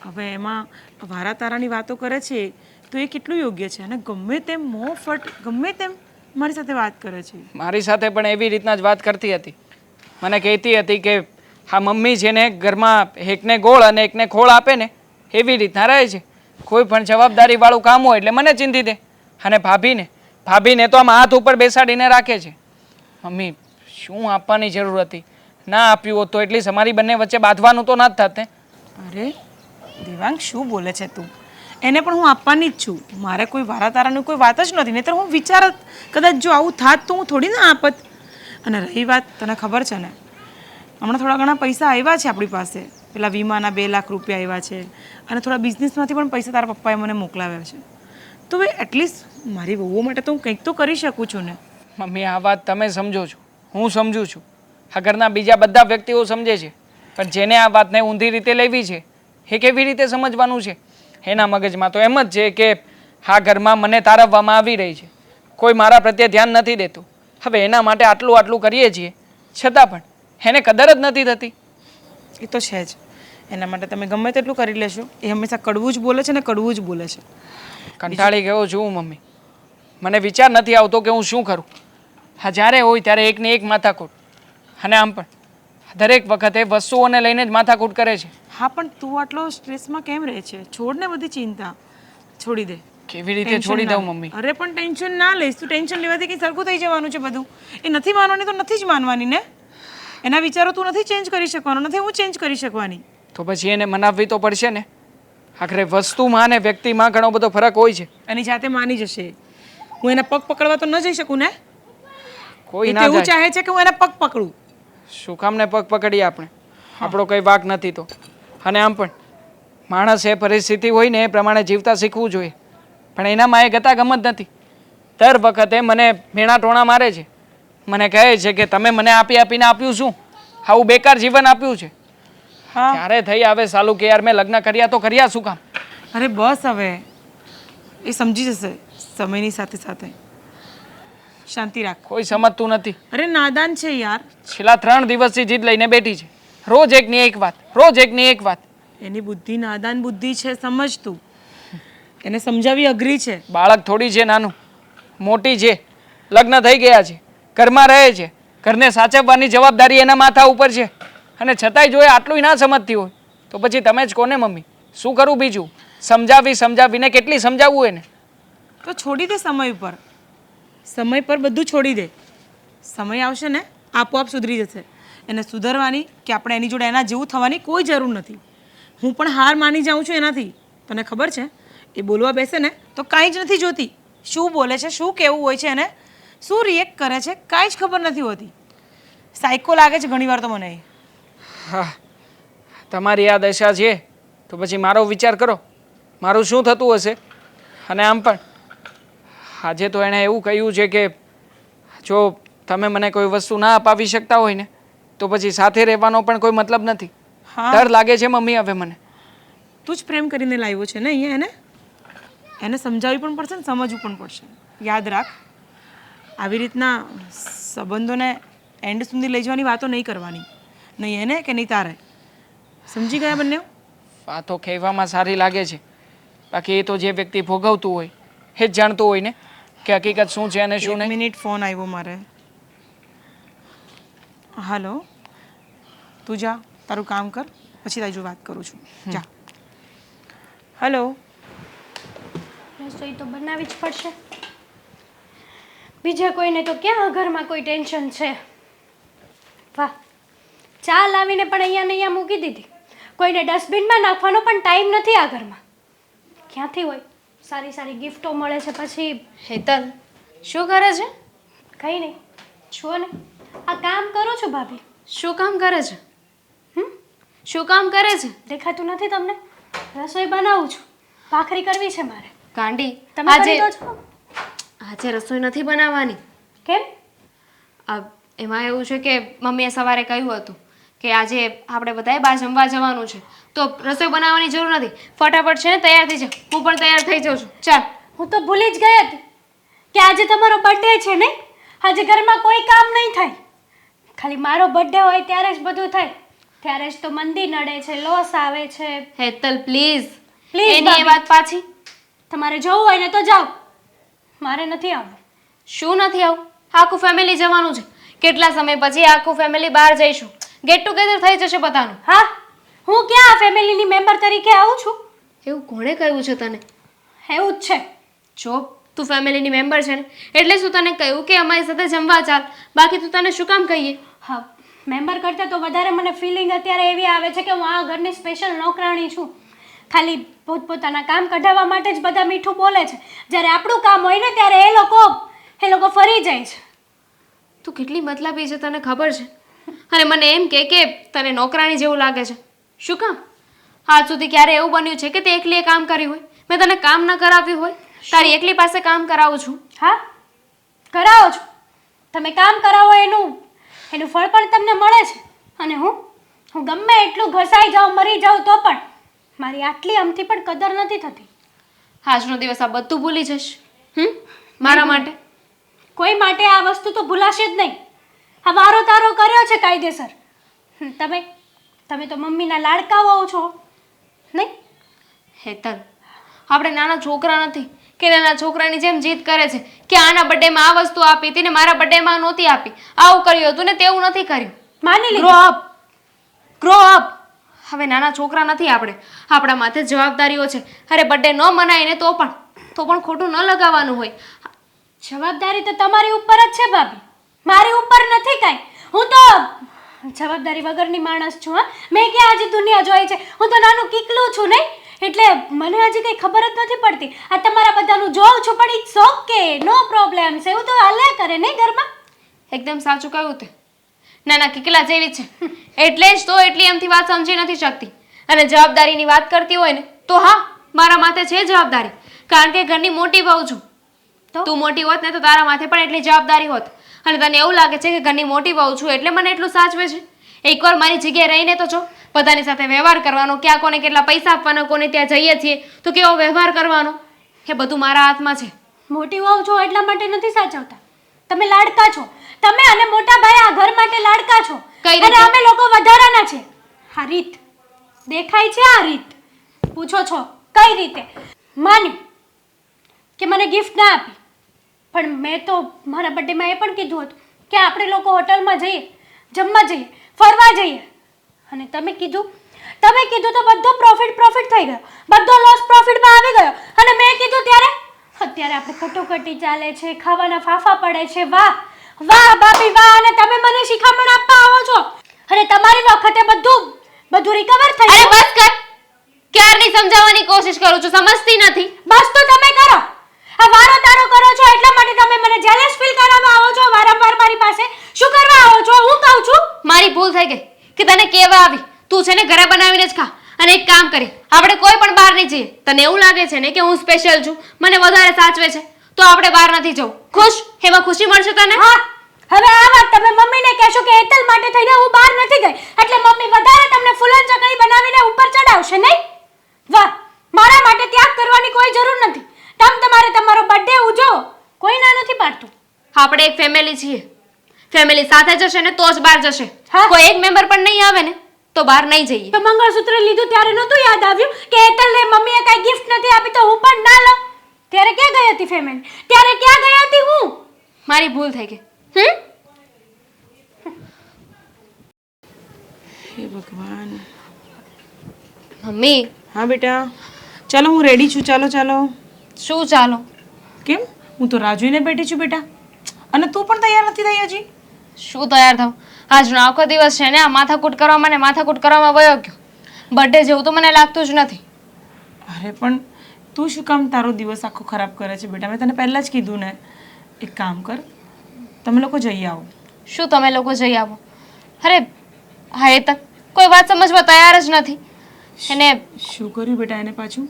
હવે એમાં વારા તારાની વાતો કરે છે તો એ કેટલું યોગ્ય છે? અને ગમે તેમ મોફટ ગમે તેમ મારી સાથે વાત કરે છે. મારી સાથે પણ એવી રીતના જ વાત કરતી હતી. મને કહેતી હતી કે હા મમ્મી છે ને ઘરમાં એકને ગોળ અને એકને ખોળ આપે ને એવી રીતના રહે છે. કોઈ પણ જવાબદારીવાળું કામ હોય એટલે મને ચિંતી દે. અને ભાભીને તો આમ હાથ ઉપર બેસાડીને રાખે છે. મમ્મી શું આપવાની જરૂર હતી? ના આપ્યું હોત તો એટલીસ્ટ અમારી બંને વચ્ચે બાંધવાનું તો ના જ થાત ને. અરે દેવાંગ, શું બોલે છે તું? એને પણ હું આપવાની જ છું. મારે કોઈ વારા તારાની કોઈ વાત જ નથી. નહીંતર હું વિચારત કદાચ જો આવું થાત તો હું થોડી ના આપત. અને રહી વાત, તને ખબર છે ને, હમણાં થોડા ઘણા પૈસા આવ્યા છે આપણી પાસે. પેલા વીમાના 2 લાખ રૂપિયા આવ્યા છે અને થોડા બિઝનેસમાંથી પણ પૈસા તારા પપ્પાએ મને મોકલાવ્યા છે. તો હવે એટલીસ્ટ મારી વહુઓ માટે તો હું કંઈક તો કરી શકું છું ને. મમ્મી આ વાત તમે સમજો છો, હું સમજુ છું, આ ઘરના બીજા બધા વ્યક્તિઓ સમજે છે, પણ જેને આ વાતને ઊંધી રીતે લેવી છે એ કેવી રીતે સમજવાનું છે? એના મગજમાં તો એમ જ છે કે આ ઘરમાં મને તારવવામાં આવી રહી છે, કોઈ મારા પ્રત્યે ધ્યાન નથી દેતું. હવે એના માટે આટલું કરીએ છીએ છતાં પણ એને કદર જ નથી થતી. એ તો છે જ. એના માટે તમે ગમે તેટલું કરી લેશો, એ હંમેશા કડવું જ બોલે છે ને કડવું જ બોલે છે. કંટાળી ગયો છું હું મમ્મી. મને વિચાર નથી આવતો કે હું શું કરું. હા જ્યારે હોય ત્યારે એકની એક માથાકૂટ. અને આમ પણ દરેક વખતે વસ્તુઓને લઈને જ માથાકૂટ કરે છે. હા, પણ તું આટલો સ્ટ્રેસમાં કેમ રહે છે? છોડ ને બધી ચિંતા, છોડી દે. કેવી રીતે ટેન્શન છોડી ના દઉં લે. મમ્મી? અરે પણ ટેન્શન ના લઈશ તું. ટેન્શન લેવાથી કંઈ સરખું થઈ જવાનું છે બધું. એ નથી માનવાની તો નથી જ માનવાની ને. એના વિચારો તું નથી ચેન્જ કરી શકવાનો, નથી હું ચેન્જ કરી શકવાની. તો પછી એને મનાવવી તો પડશે ને. આખરે વસ્તુમાં અને વ્યક્તિમાં ઘણો બધો ફરક હોય છે. એની જાતે માની જશે. હું એના પગ પકડવા તો ન જઈ શકું ને. કોઈ એ તો ના એવું જાય. ચાહે છે કે હું એના પગ પકડું. શું કામને પગ પકડીએ આપણે? આપણો કંઈ વાક નથી તો. અને આમ પણ માણસે પરિસ્થિતિ હોય ને એ પ્રમાણે જીવતા શીખવું જોઈએ, પણ એનામાં એ ગતાગમત નથી. દર વખતે મને મેણા ટોણા મારે છે, મને કહે છે કે તમે મને આપી આપીને આપ્યું શું, આવું બેકાર જીવન આપ્યું છે. હા ક્યારે થઈ આવે સાલું કે યાર મેં લગ્ન કર્યા તો કર્યા શું કામ? અરે બસ હવે, એ સમજી જશે સમયની સાથે સાથે. શાંતિ રાખ. કોઈ સમજતું નથી. અરે નાદાન છે યાર. છેલ્લા 3 દિવસથી જીદ લઈને બેઠી છે, રોજ એકની એક વાત, રોજ એકની એક વાત. એની બુદ્ધિ નાદાન બુદ્ધિ છે, સમજ તું. એને સમજાવી અઘરી છે. બાળક થોડી છે નાનું, મોટી છે, લગ્ન થઈ ગયા છે, ઘરમાં રહે છે, ઘરને સાચવવાની જવાબદારી એના માથા ઉપર છે, અને છતાંય જો એ આટલું ના સમજતી હોય તો પછી તમે જ કોને મમ્મી, શું કરું બીજું? સમજાવીને કેટલી સમજાવવું એને? તો છોડી દે સમય પર, સમય પર બધું છોડી દે. સમય આવશે ને આપોઆપ સુધરી જશે. એને સુધરવાની કે આપણે એની જોડે એના જેવું થવાની કોઈ જરૂર નથી. હું પણ હાર માની જાઉં છું એનાથી. તને ખબર છે એ બોલવા બેસે ને તો કાંઈ જ નથી જોતી. શું બોલે છે, શું કેવું હોય છે એને, શું રિએક્ટ કરે છે, કાંઈ જ ખબર નથી હોતી. સાયકો લાગે છે ઘણીવાર તો મને. હા, તમારી આ દશા છે તો પછી મારો વિચાર કરો, મારું શું થતું હશે. અને આમ પણ આજે તો એણે એવું કહ્યું છે કે જો તમે મને કોઈ વસ્તુ ના અપાવી શકતા હોય ને તો પછી સાથે રહેવાનો પણ કોઈ મતલબ નથી. હા, ડર લાગે છે મમ્મી હવે મને. તું જ પ્રેમ કરીને લાવ્યો છે ને અહીંયા એને સમજાવવી પણ પડશે ને સમજવું પણ પડશે. યાદ રાખ, આવી રીતના સંબંધોને એન્ડ સુધી લઈ જવાની વાતો નહીં કરવાની, નહીં એને કે નહીં તારે. સમજી ગયા બંને? વાતો કહેવામાં સારી લાગે છે, બાકી એ તો જે વ્યક્તિ ભોગવતું હોય એ જ જાણતું હોય ને કે હકીકત શું છે અને શું એક નહીં. મિનિટ, ફોન આવ્યો મારે. હાલો, તું જા તારું કામ કર, પછી તારી જોડે વાત કરું છું. જા. હલો. રસોઈ તો બનાવવી જ પડશે. બીજા કોઈને તો ક્યાં ઘરમાં કોઈ ટેન્શન છે. વાહ, ચા લાવીને પણ અહીંયા ને અહીંયા મૂકી દીધી. કોઈને ડસ્ટબિનમાં નાખવાનો પણ ટાઈમ નથી આ ઘરમાં. ક્યાંથી હોય? સારી સારી ગિફ્ટો મળે છે પછી. હેતલ, શું કરે છે? કંઈ નહીં, જુઓ ને આ કામ કરું છું ભાભી. શું કામ કરે છે? શું કામ કરે છે? દેખાતું નથી તમને? રસોઈ બનાવું છું, ભાખરી કરવી છે મારે. ગાંડી, તમે કરી દો છો? આજે રસોઈ નથી બનાવવાની. કેમ? એમાં એવું છે કે મમ્મીએ સવારે કહ્યું હતું કે આજે આપણે બધાએ બહાર જમવા જવાનું છે, તો રસોઈ બનાવવાની જરૂર નથી. ફટાફટ છે ને તૈયાર થઈ જા. હું પણ તૈયાર થઈ જાઉં છું. ચાલ. હું તો ભૂલી જ ગઈ હતી કે આજે તમારો બર્થડે છે નહીં. આજે ઘરમાં કોઈ કામ નહીં થાય. ખાલી મારો બર્થડે હોય ત્યારે જ બધું થાય. ત્યારે જ તો મંદી નડે છે, લોસ આવે છે. હેતલ પ્લીઝ, Please, એની એ ભાભી. વાત પાછી. તમારે જવું હોય ને તો જાઓ, મારે નથી આવવું. શું નથી આવું? આખું ફેમિલી જવાનું છે. કેટલા સમય પછી આખું ફેમિલી બહાર જઈશું. ગેટ ટુગેધર થઈ જશે બધાનું. હા, હું ક્યાં આ ફેમિલીની મેમ્બર તરીકે આવું છું? એવું કોણે કહ્યું છે તને? એવું જ છે. જો તું ફેમિલીની મેમ્બર છે ને એટલે શું તને કહ્યું કે અમારી સાથે જમવા ચાલ, બાકી તું તને શું કામ કહીએ? હા, મેમ્બર કરતાં તો વધારે મને ફિલિંગ અત્યારે એવી આવે છે કે હું આ ઘરની સ્પેશિયલ નોકરાણી છું. ખાલી પોતપોતાના કામ કઢાવવા માટે જ બધા મીઠું બોલે છે. જ્યારે આપણું કામ હોય ને ત્યારે એ લોકો ફરી જાય છે. તું કેટલી મતલબી છે તને ખબર છે? અને મને એમ કે તને નોકરાણી જેવું લાગે છે. શું કામ? આજ સુધી ક્યારે એવું બન્યું છે કે તે એકલીએ કામ કર્યું હોય? મેં તને કામ ન કરાવ્યું હોય? તારી એકલી પાસે કામ કરાવું છું. હા, કરાવો છો. તમે કામ કરાવો એનું ફળ પણ તમને મળે છે. અને હું ગમે એટલું ઘસાઈ જાઉં, મરી જાઉં તો પણ મારી આટલી આમથી પણ કદર નથી થતી. આજનો દિવસ આ બધું ભૂલી જઈશ. મારા માટે. કોઈ માટે આ વસ્તુ તો ભૂલાશે જ નહીં. આ વારો તારો કર્યો છે કાયદેસર. તમે તો મમ્મીના લાડકાઓ છો નહીં? હેતલ, આપણે નાના છોકરા નથી કે નાના છોકરાની જેમ જીદ કરે છે કે આના બર્થડેમાં આ વસ્તુ આપી હતી ને મારા બર્થડેમાં નહોતી આપી. આવું કર્યું હતું ને તેવું નથી કર્યું. માની ગ્રો લીધું. Up, grow up. હવે નાના છોકરા નથી આપણે, આપણા માથે જવાબદારીઓ છે. અરે બર્થડે ન મનાય ને તો પણ ખોટું ન લગાવવાનું હોય. જવાબદારી તો તમારી ઉપર જ છે ભાભી, મારી ઉપર નથી કાંઈ. હું તો જવાબદારી વગરની માણસ છું. હા, મેં ક્યાં હજી દુનિયા જોઈ છે? હું તો નાનું કીકલું છું નહીં, એટલે મને હજી કંઈ ખબર જ નથી પડતી. આ તમારા બધાનું જોઉં છું પણ ઇટ્સ ઓકે, નો પ્રોબ્લેમ. એવું તો હાલ્યા કરે નહીં ઘરમાં. એકદમ સાચું કહ્યું તે. નાના કિકલા જેવી છે એટલે જ તો એટલી એમથી વાત સમજી નથી શકતી. અને જવાબદારીની વાત કરતી હોય ને તો હા, મારા માથે છે જવાબદારી, કારણ કે ઘરની મોટી વહુ છું. તું મોટી હોત ને તો તારા માથે પણ એટલી જવાબદારી હોત. અને તને એવું લાગે છે કે ઘરની મોટી વહુ છું એટલે મને એટલું સાચવે છે? એકવાર મારી જગ્યાએ રહીને તો જો, બધાની સાથે વ્યવહાર કરવાનો, ક્યાં કોને કેટલા પૈસા આપવાના, કોને ત્યાં જઈએ છીએ તો કેવો વ્યવહાર કરવાનો, એ બધું મારા હાથમાં છે. મોટી વહુ છો એટલા માટે નથી સાચવતા. તમે લાડકા છો. તમે અને મોટા ભાઈ આ ઘર માટે લાડકા છો. કઈ અને રીતે? અમે લોકો વધારાના છે. આ રીત દેખાય છે. આ રીત પૂછો છો કઈ રીતે? માન્યું કે મને ગિફ્ટ ના આપી, પણ મેં તો મારા બર્થડેમાં એ પણ કીધું હતું કે આપણે લોકો હોટલમાં જઈએ, જમવા જઈએ, ફરવા જઈએ. અને તમે કીધું તો બધો પ્રોફિટ થઈ ગયો, બધો લોસ પ્રોફિટમાં આવી ગયો. અને મેં કીધું ત્યારે અત્યારે આપણે કટોકટી ચાલે છે, ખાવાના ફાફા પડે છે. વાહ વાહ બાપી વાહ! અને તમે મને શિખામણ આપવા આવો છો અને તમારી વખતે બધું રિકવર થઈ અરે ગયું. બસ કર, ક્યારની સમજાવવાની કોશિશ કરું છું, સમજતી નથી. બસ તો તમે કરો. આ વારો તારો કરો છો એટલા માટે તમે મને જેલસ ફીલ કરાવવા આવો છો વારંવાર મારી પાસે. શું કરવા આવો છો? હું કહું છું મારી ભૂલ થઈ ગઈ કે તને કેવા આવી. તું છે ને ઘરે બનાવીને જ ખા. અને એક કામ કરી, આપણે કોઈ પણ બહાર નહીં જઈએ. તને એવું લાગે છે ને કે હું સ્પેશિયલ છું, મને વધારે સાચવે છે, તો આપણે બહાર નથી જવું. ખુશ? એમાં ખુશી મળશે તને? હા, હવે આ વાત તમે મમ્મીને કહેશો કે હેતલ માટે થઈને હું બહાર નથી ગઈ એટલે મમ્મી વધારે તમને ફૂલન ચકડી બનાવીને ઉપર ચડાવશે નહીં? વાહ! મારા માટે ત્યાગ કરવાની કોઈ જરૂર નથી. તમારે તમારો બર્થડે ઉજવો, કોઈ ના નથી પાડતું. આપણે એક ફેમિલી છીએ. ફેમિલી સાથે જશે ને તો જ બહાર જશે. હા. કોઈ એક મેમ્બર પણ નહીં આવે ને તો બહાર નહીં જઈએ. તો મંગળસૂત્ર લીધું ત્યારે નહોતું યાદ આવ્યું કે હેતલને મમ્મીએ કાંઈ ગિફ્ટ નથી આપી તો હું પણ ના લઉં? ત્યારે ક્યાં ગઈ હતી ફેમિલી? ત્યારે ક્યાં ગઈ હતી હું? મારી ભૂલ થઈ ગઈ. હે ભગવાન. મમ્મી, હા બેટા, ચાલો હું રેડી છું. ચાલો ચાલો. શું ચાલો? કેમ? હું તો રાહ જોઈને બેઠી છું બેટા. અને તું પણ તૈયાર નથી થઈ હજી? શું તૈયાર થાવ? આજનો આખો દિવસ છે ને આ માથાકૂટ કરવામાં વયો ગયો. બર્થડે જેવું તો મને લાગતું જ નથી. અરે પણ તું શું કામ તારો દિવસ આખો ખરાબ કરે છે બેટા? મેં તને પહેલાં જ કીધું ને. એક કામ કર, તમે લોકો જઈ આવો. શું તમે લોકો જઈ આવો? અરે હા, એ તક કોઈ વાત સમજવા તૈયાર જ નથી. એને શું કર્યું બેટા એને પાછું?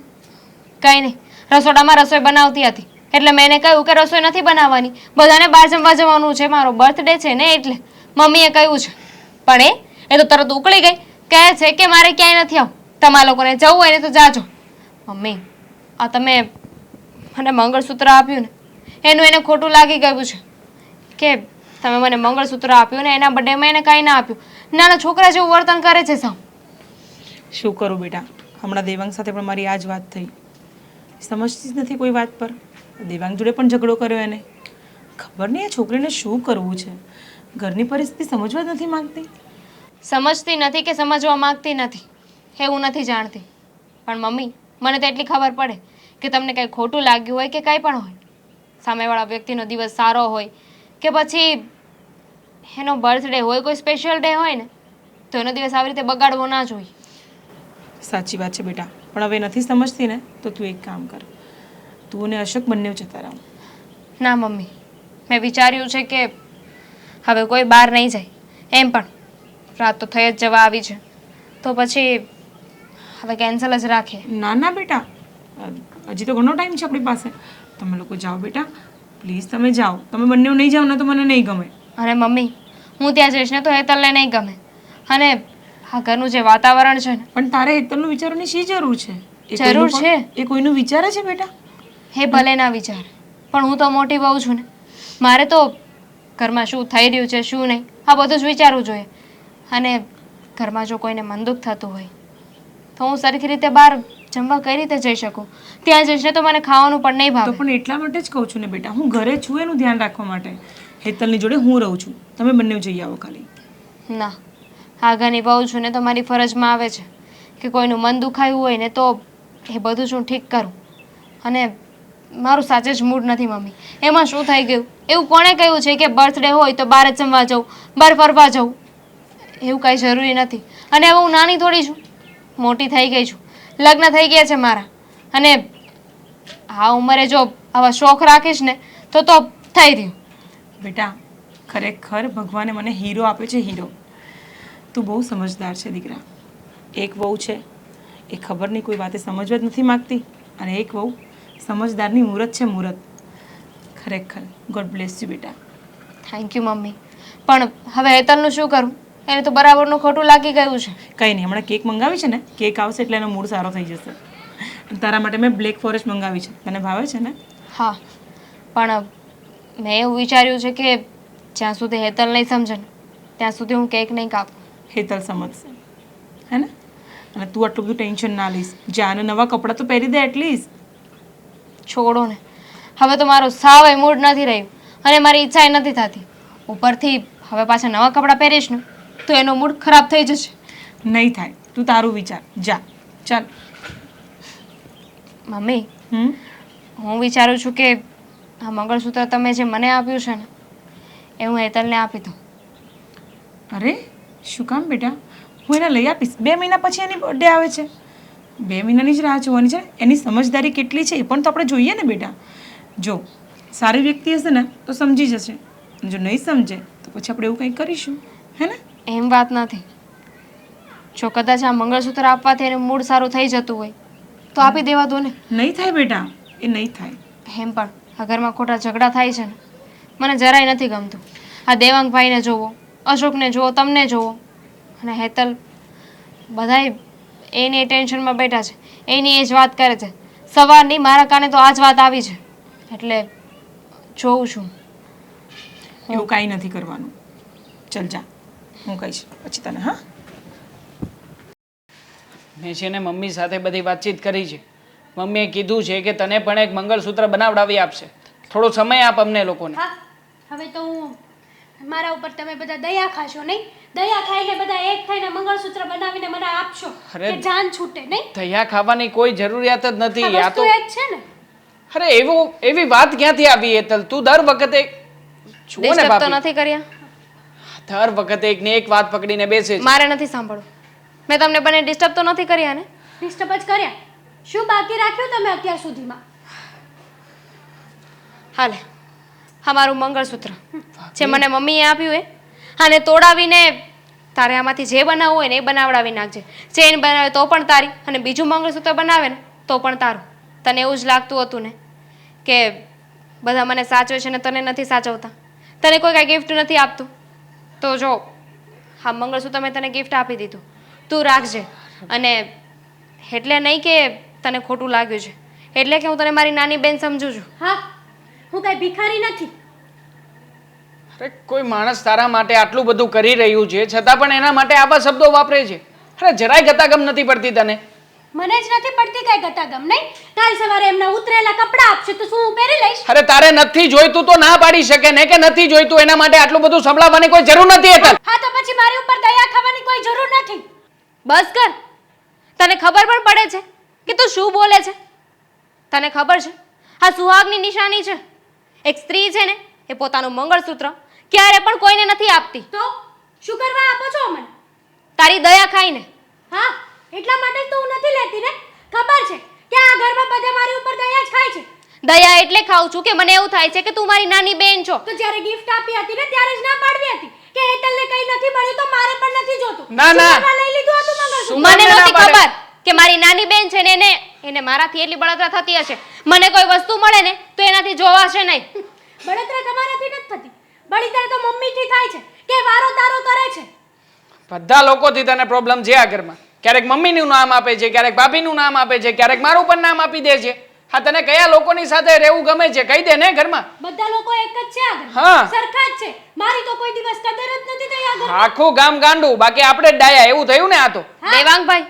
કંઈ નહીં, રસોડામાં રસોઈ બનાવતી હતી એટલે મેં એને કહ્યું કે રસોઈ નથી બનાવવાની, બધાને બહાર જમવા જવાનું છે, મારો બર્થડે છે ને એટલે મમ્મીએ કહ્યું છે. પણ એ તો તરત ઉકળી ગઈ, કહે છે કે મારે ક્યાંય નથી આવું, તમારા લોકોને જવું હોય ને તો જાજો. મમ્મી, આ તમે મને મંગળસૂત્ર આપ્યું ને એનું એને ખોટું લાગી ગયું છે કે તમે મને મંગળસૂત્ર આપ્યું ને એના બર્થડેમાં એને કાંઈ ના આપ્યું. નાના છોકરા જેવું વર્તન કરે છે સાવ. શું કરું બેટા? હમણાં દેવાંગ સાથે પણ મારી આ જ વાત થઈ. સમજતી જ નથી કોઈ વાત પર. દેવાંગ જોડે પણ ઝઘડો કર્યો એને. ખબર નહીં આ છોકરીને શું કરવું છે. ઘરની પરિસ્થિતિ સમજવા જ નથી માંગતી. સમજતી નથી કે સમજવા માંગતી નથી એવું નથી જાણતી, પણ મમ્મી મને તો એટલી ખબર પડે કે તમને કંઈ ખોટું લાગ્યું હોય કે કંઈ પણ હોય, સામેવાળા વ્યક્તિનો દિવસ સારો હોય કે પછી એનો બર્થડે હોય, કોઈ સ્પેશિયલ ડે હોય ને તો એનો દિવસ આવી રીતે બગાડવો ના જોઈએ. સાચી વાત છે બેટા, પણ હવે નથી સમજતી ને તો તું એક કામ કર, તું અને અશોક બંને જતા રહો. ના મમ્મી, મેં વિચાર્યું છે કે હવે કોઈ બહાર નહીં જાય. એમ પણ રાત તો થઈ જ જવા આવી છે તો પછી હવે કેન્સલ જ રાખીએ. ના ના બેટા, હજી તો ઘણો ટાઈમ છે આપણી પાસે. તમે લોકો જાઓ બેટા, પ્લીઝ તમે જાઓ. તમે બંને નહીં જાઓ ને તો મને નહીં ગમે. અને મમ્મી, હું ત્યાં જઈશ ને તો હેતલને નહીં ગમે. અને આ ઘરનું જે વાતાવરણ છે ને, પણ તારે હેતલનું વિચારવાની શી જરૂર છે? એ જરૂર કોઈનું છે. પણ- એ કોઈનું વિચારે છે બેટા? હે ભલે ના વિચાર, પણ હું તો મોટી વહુ છું ને, મારે તો ઘરમાં શું થઈ રહ્યું છે શું નહીં આ બધું જ વિચારવું જોઈએ. અને ઘરમાં જો કોઈને મન દુઃખ થતું હોય તો હું સરખી રીતે બહાર જમવા કઈ રીતે જઈ શકું? ત્યાં જઈશ ને તો મને ખાવાનું પણ નહીં તો ભાવે. પણ એટલા માટે જ કહું છું ને બેટા, હું ઘરે છું એનું ધ્યાન રાખવા માટે. હેતલની જોડે હું રહું છું, તમે બંને જઈ આવો ખાલી. ના, આગળની વહુ છું ને તો મારી ફરજમાં આવે છે કે કોઈનું મન દુખાયું હોય ને તો એ બધું જ હું ઠીક કરું. અને મારું સાચે જ મૂડ નથી મમ્મી. એમાં શું થઈ ગયું? એવું કોણે કહ્યું છે કે બર્થડે હોય તો બહાર જ જમવા જવું, બહાર ફરવા જવું? એવું કાંઈ જરૂરી નથી. અને હવે હું નાની થોડી છું, મોટી થઈ ગઈ છું, લગ્ન થઈ ગયા છે મારા. અને આ ઉંમરે જો આવા શોખ રાખીશ ને તો થઈ રહ્યું. બેટા, ખરેખર ભગવાને મને હીરો આપ્યો છે, હીરો. તું બહુ સમજદાર છે દીકરા. એક વહુ છે એ ખબર નહીં કોઈ વાતે સમજવા જ નથી માગતી અને એક બહુ સમજદારની મુહૂર્ત છે મુહૂર્ત. ખરેખર ગોડ બ્લેસ યુ બેટા. Thank you mummy. પણ હવે હેતલનું શું કરું? એને તો બરાબરનું ખોટું લાગી ગયું છે. કંઈ નહીં, હમણાં કેક મંગાવી છે ને, કેક આવશે એટલે એનો મૂડ સારો થઈ જશે. અને તારા માટે મેં બ્લેક ફોરેસ્ટ મંગાવી છે, તને ભાવે છે ને? હા, પણ મેં એવું વિચાર્યું છે કે જ્યાં સુધી હેતલ નહીં સમજે ને ત્યાં સુધી હું કેક નહીં કાપું. હેતલ સમજશે, હે ને? અને તું આટલું બધું ટેન્શન ના લઈશ. જ્યાં નવા કપડાં તો પહેરી દે એટલીસ્ટ. છોડો ને, હવે તો મારો સાવ મૂડ નથી રહ્યું અને મારી ઈચ્છા નથી થતી. ઉપરથી હવે પાછા નવા કપડાં પહેરીશ ને તો એનો મૂડ ખરાબ થઈ જશે. નહીં થાય, તું તારું વિચાર. જા ચાલ. મમ્મી, હમ હું વિચારું છું કે આ મંગળસૂત્ર તમે જે મને આપ્યું છે ને એ હું હેતલને આપી દઉં. અરે શું કામ બેટા? હું એને લઈ આપીશ. 2 મહિના પછી એની બર્થડે આવે છે. 2 મહિનાની જ રાહ જોવાની છે. એની સમજદારી કેટલી છે એ પણ તો આપણે જોઈએ ને બેટા. જો સારી વ્યક્તિ હશે ને તો સમજી જશે, જો નહીં સમજે તો પછી આપણે એવું કંઈક કરીશું, હે ને? એમ વાત નથી. જો કદાચ આ મંગળસૂત્ર આપવાથી એનું મૂડ સારું થઈ જતું હોય તો આપી દેવા દો ને. નહીં થાય બેટા, એ નહીં થાય. એમ પણ આ ઘરમાં ખોટા ઝઘડા થાય છે ને મને જરાય નથી ગમતું. આ દેવાંગભાઈને જોવો, અશોકને જોવો, તમને જોવો અને હેતલ બધાય એની ટેન્શનમાં બેઠા છે, એની એ જ વાત કરે છે. સવારની મારા કાને તો આ જ વાત આવી છે એટલે જોઉં છું. એવું કાંઈ નથી કરવાનું. ચલ જા, હું કહીશ પછી તને. હા, મેં છે ને મમ્મી સાથે બધી વાતચીત કરી છે. મમ્મીએ કીધું છે કે તને પણ એક મંગળસૂત્ર બનાવડાવી આપશે. થોડો સમય આપ અમને લોકોને. હા, હવે તો હું મારા ઉપર તમે બધા દયા ખાશો નહીં? દયા ખાઈને બધા એક થઈને મંગળસૂત્ર બનાવીને મને આપશો અરે, કે જાન છૂટે નહીં? દયા ખાવાની કોઈ જરૂરિયાત જ નથી. આ આ વસ્તુ તો એક છે ને. અરે એવી વાત ક્યાંથી આવી હેતલ? તું દર વખતે જુઓ ને ડિસ્ટર્બ તો ભાભી, નથી કર્યા? દર વખતે એક ને એક વાત પકડીને બેસે છે. મારે નથી સાંભળવું. મેં તમને બંને ડિસ્ટર્બ તો નથી કર્યા ને? ડિસ્ટર્બ જ કર્યા. શું બાકી રાખ્યું તમે અત્યાર સુધીમાં? હાલે, હા મારું મંગળસૂત્ર જે મને મમ્મીએ આપ્યું એ આને તોડાવીને તારે આમાંથી જે બનાવવું હોય ને એ બનાવડાવી નાખજે. ચેન બનાવે તો પણ તારી અને બીજું મંગળસૂત્ર બનાવે ને તો પણ તારું. તને એવું જ લાગતું હતું ને કે બધા મને સાચવે છે ને તને નથી સાચવતા, તને કોઈ કાંઈ ગિફ્ટ નથી આપતું, તો જો હા મંગળસૂત્ર મેં તને ગિફ્ટ આપી દીધું, તું રાખજે. અને એટલે નહીં કે તને ખોટું લાગ્યું છે, એટલે કે હું તને મારી નાની બેન સમજું છું. હા, હું કઈ ભિખારી નથી. અરે કોઈ માણસ તારા માટે આટલું બધું કરી રહ્યું છે છતાં પણ એના માટે આવા શબ્દો વાપરે છે. અરે જરાય ગતાગમ નથી પડતી તને? મને જ નથી પડતી કઈ ગતાગમ નહીં. કાલ સવારે એમના ઉતરેલા કપડાં આપશે તો શું હું પહેરી લઈશ? અરે તારે નથી જોઈતું તો ના પાડી શકે ને કે નથી જોઈતું, એના માટે આટલું બધું સંભળાવવાની કોઈ જરૂર નથી હેતલ. હા તો પછી મારી ઉપર દયા ખાવાની કોઈ જરૂર નથી. બસ કર. તને ખબર પણ પડે છે કે તું શું બોલે છે? તને ખબર છે આ સુહાગની નિશાની છે. એક સ્ત્રી છે ને એ પોતાનું મંગળસૂત્ર ક્યારે પણ કોઈને નથી આપતી. તો શું કરવા આપો છો મને? તારી દયા ખાઈને. હા, એટલા માટે જ તો હું નથી લેતી ને. ખબર છે કે આ ઘરમાં બધા મારી ઉપર દયા જ ખાય છે. દયા એટલે ખાઉં છું કે મને એવું થાય છે કે તું મારી નાની બેન છો. તો જ્યારે ગિફ્ટ આપી હતી ને ત્યારે જ ના પાડવી હતી કે હેતલને કઈ નથી મળ્યું તો મારે પણ નથી જોતું. ના, ના. શું કરવા લઈ લીધું હતું મંગળસૂત્ર? મને ના નહોતી પાડે. ખબર કે મારી નાની બેન છે ને એને મારાથી એટલી બળતરા થતી હશે. મને કોઈ વસ્તુ મળે ને તો એનાથી જોવાશે નહીં. બળતરા તમારાથી નથી થતી. બળતરા તો મમ્મીથી થાય છે કે વારો તારો કરે છે. બધા લોકોથી તને પ્રોબ્લેમ છે આ ઘરમાં. ક્યારેક મમ્મીનું નામ આપે છે, ક્યારેક ભાભીનું નામ આપે છે, ક્યારેક મારું પણ નામ આપી દે છે. હા, તને કયા લોકોની સાથે રહેવું ગમે છે કહી દે ને ઘરમાં. બધા લોકો એક જ છે આ ઘરમાં. હા. સરખા જ છે. મારી તો કોઈ દિવસ કદર જ નથી થઈ આ ઘરમાં. આખું ગામ ગાંડું, બાકી આપણે જ ડાયા, એવું થયું ને આ તો. દેવાંગભાઈ,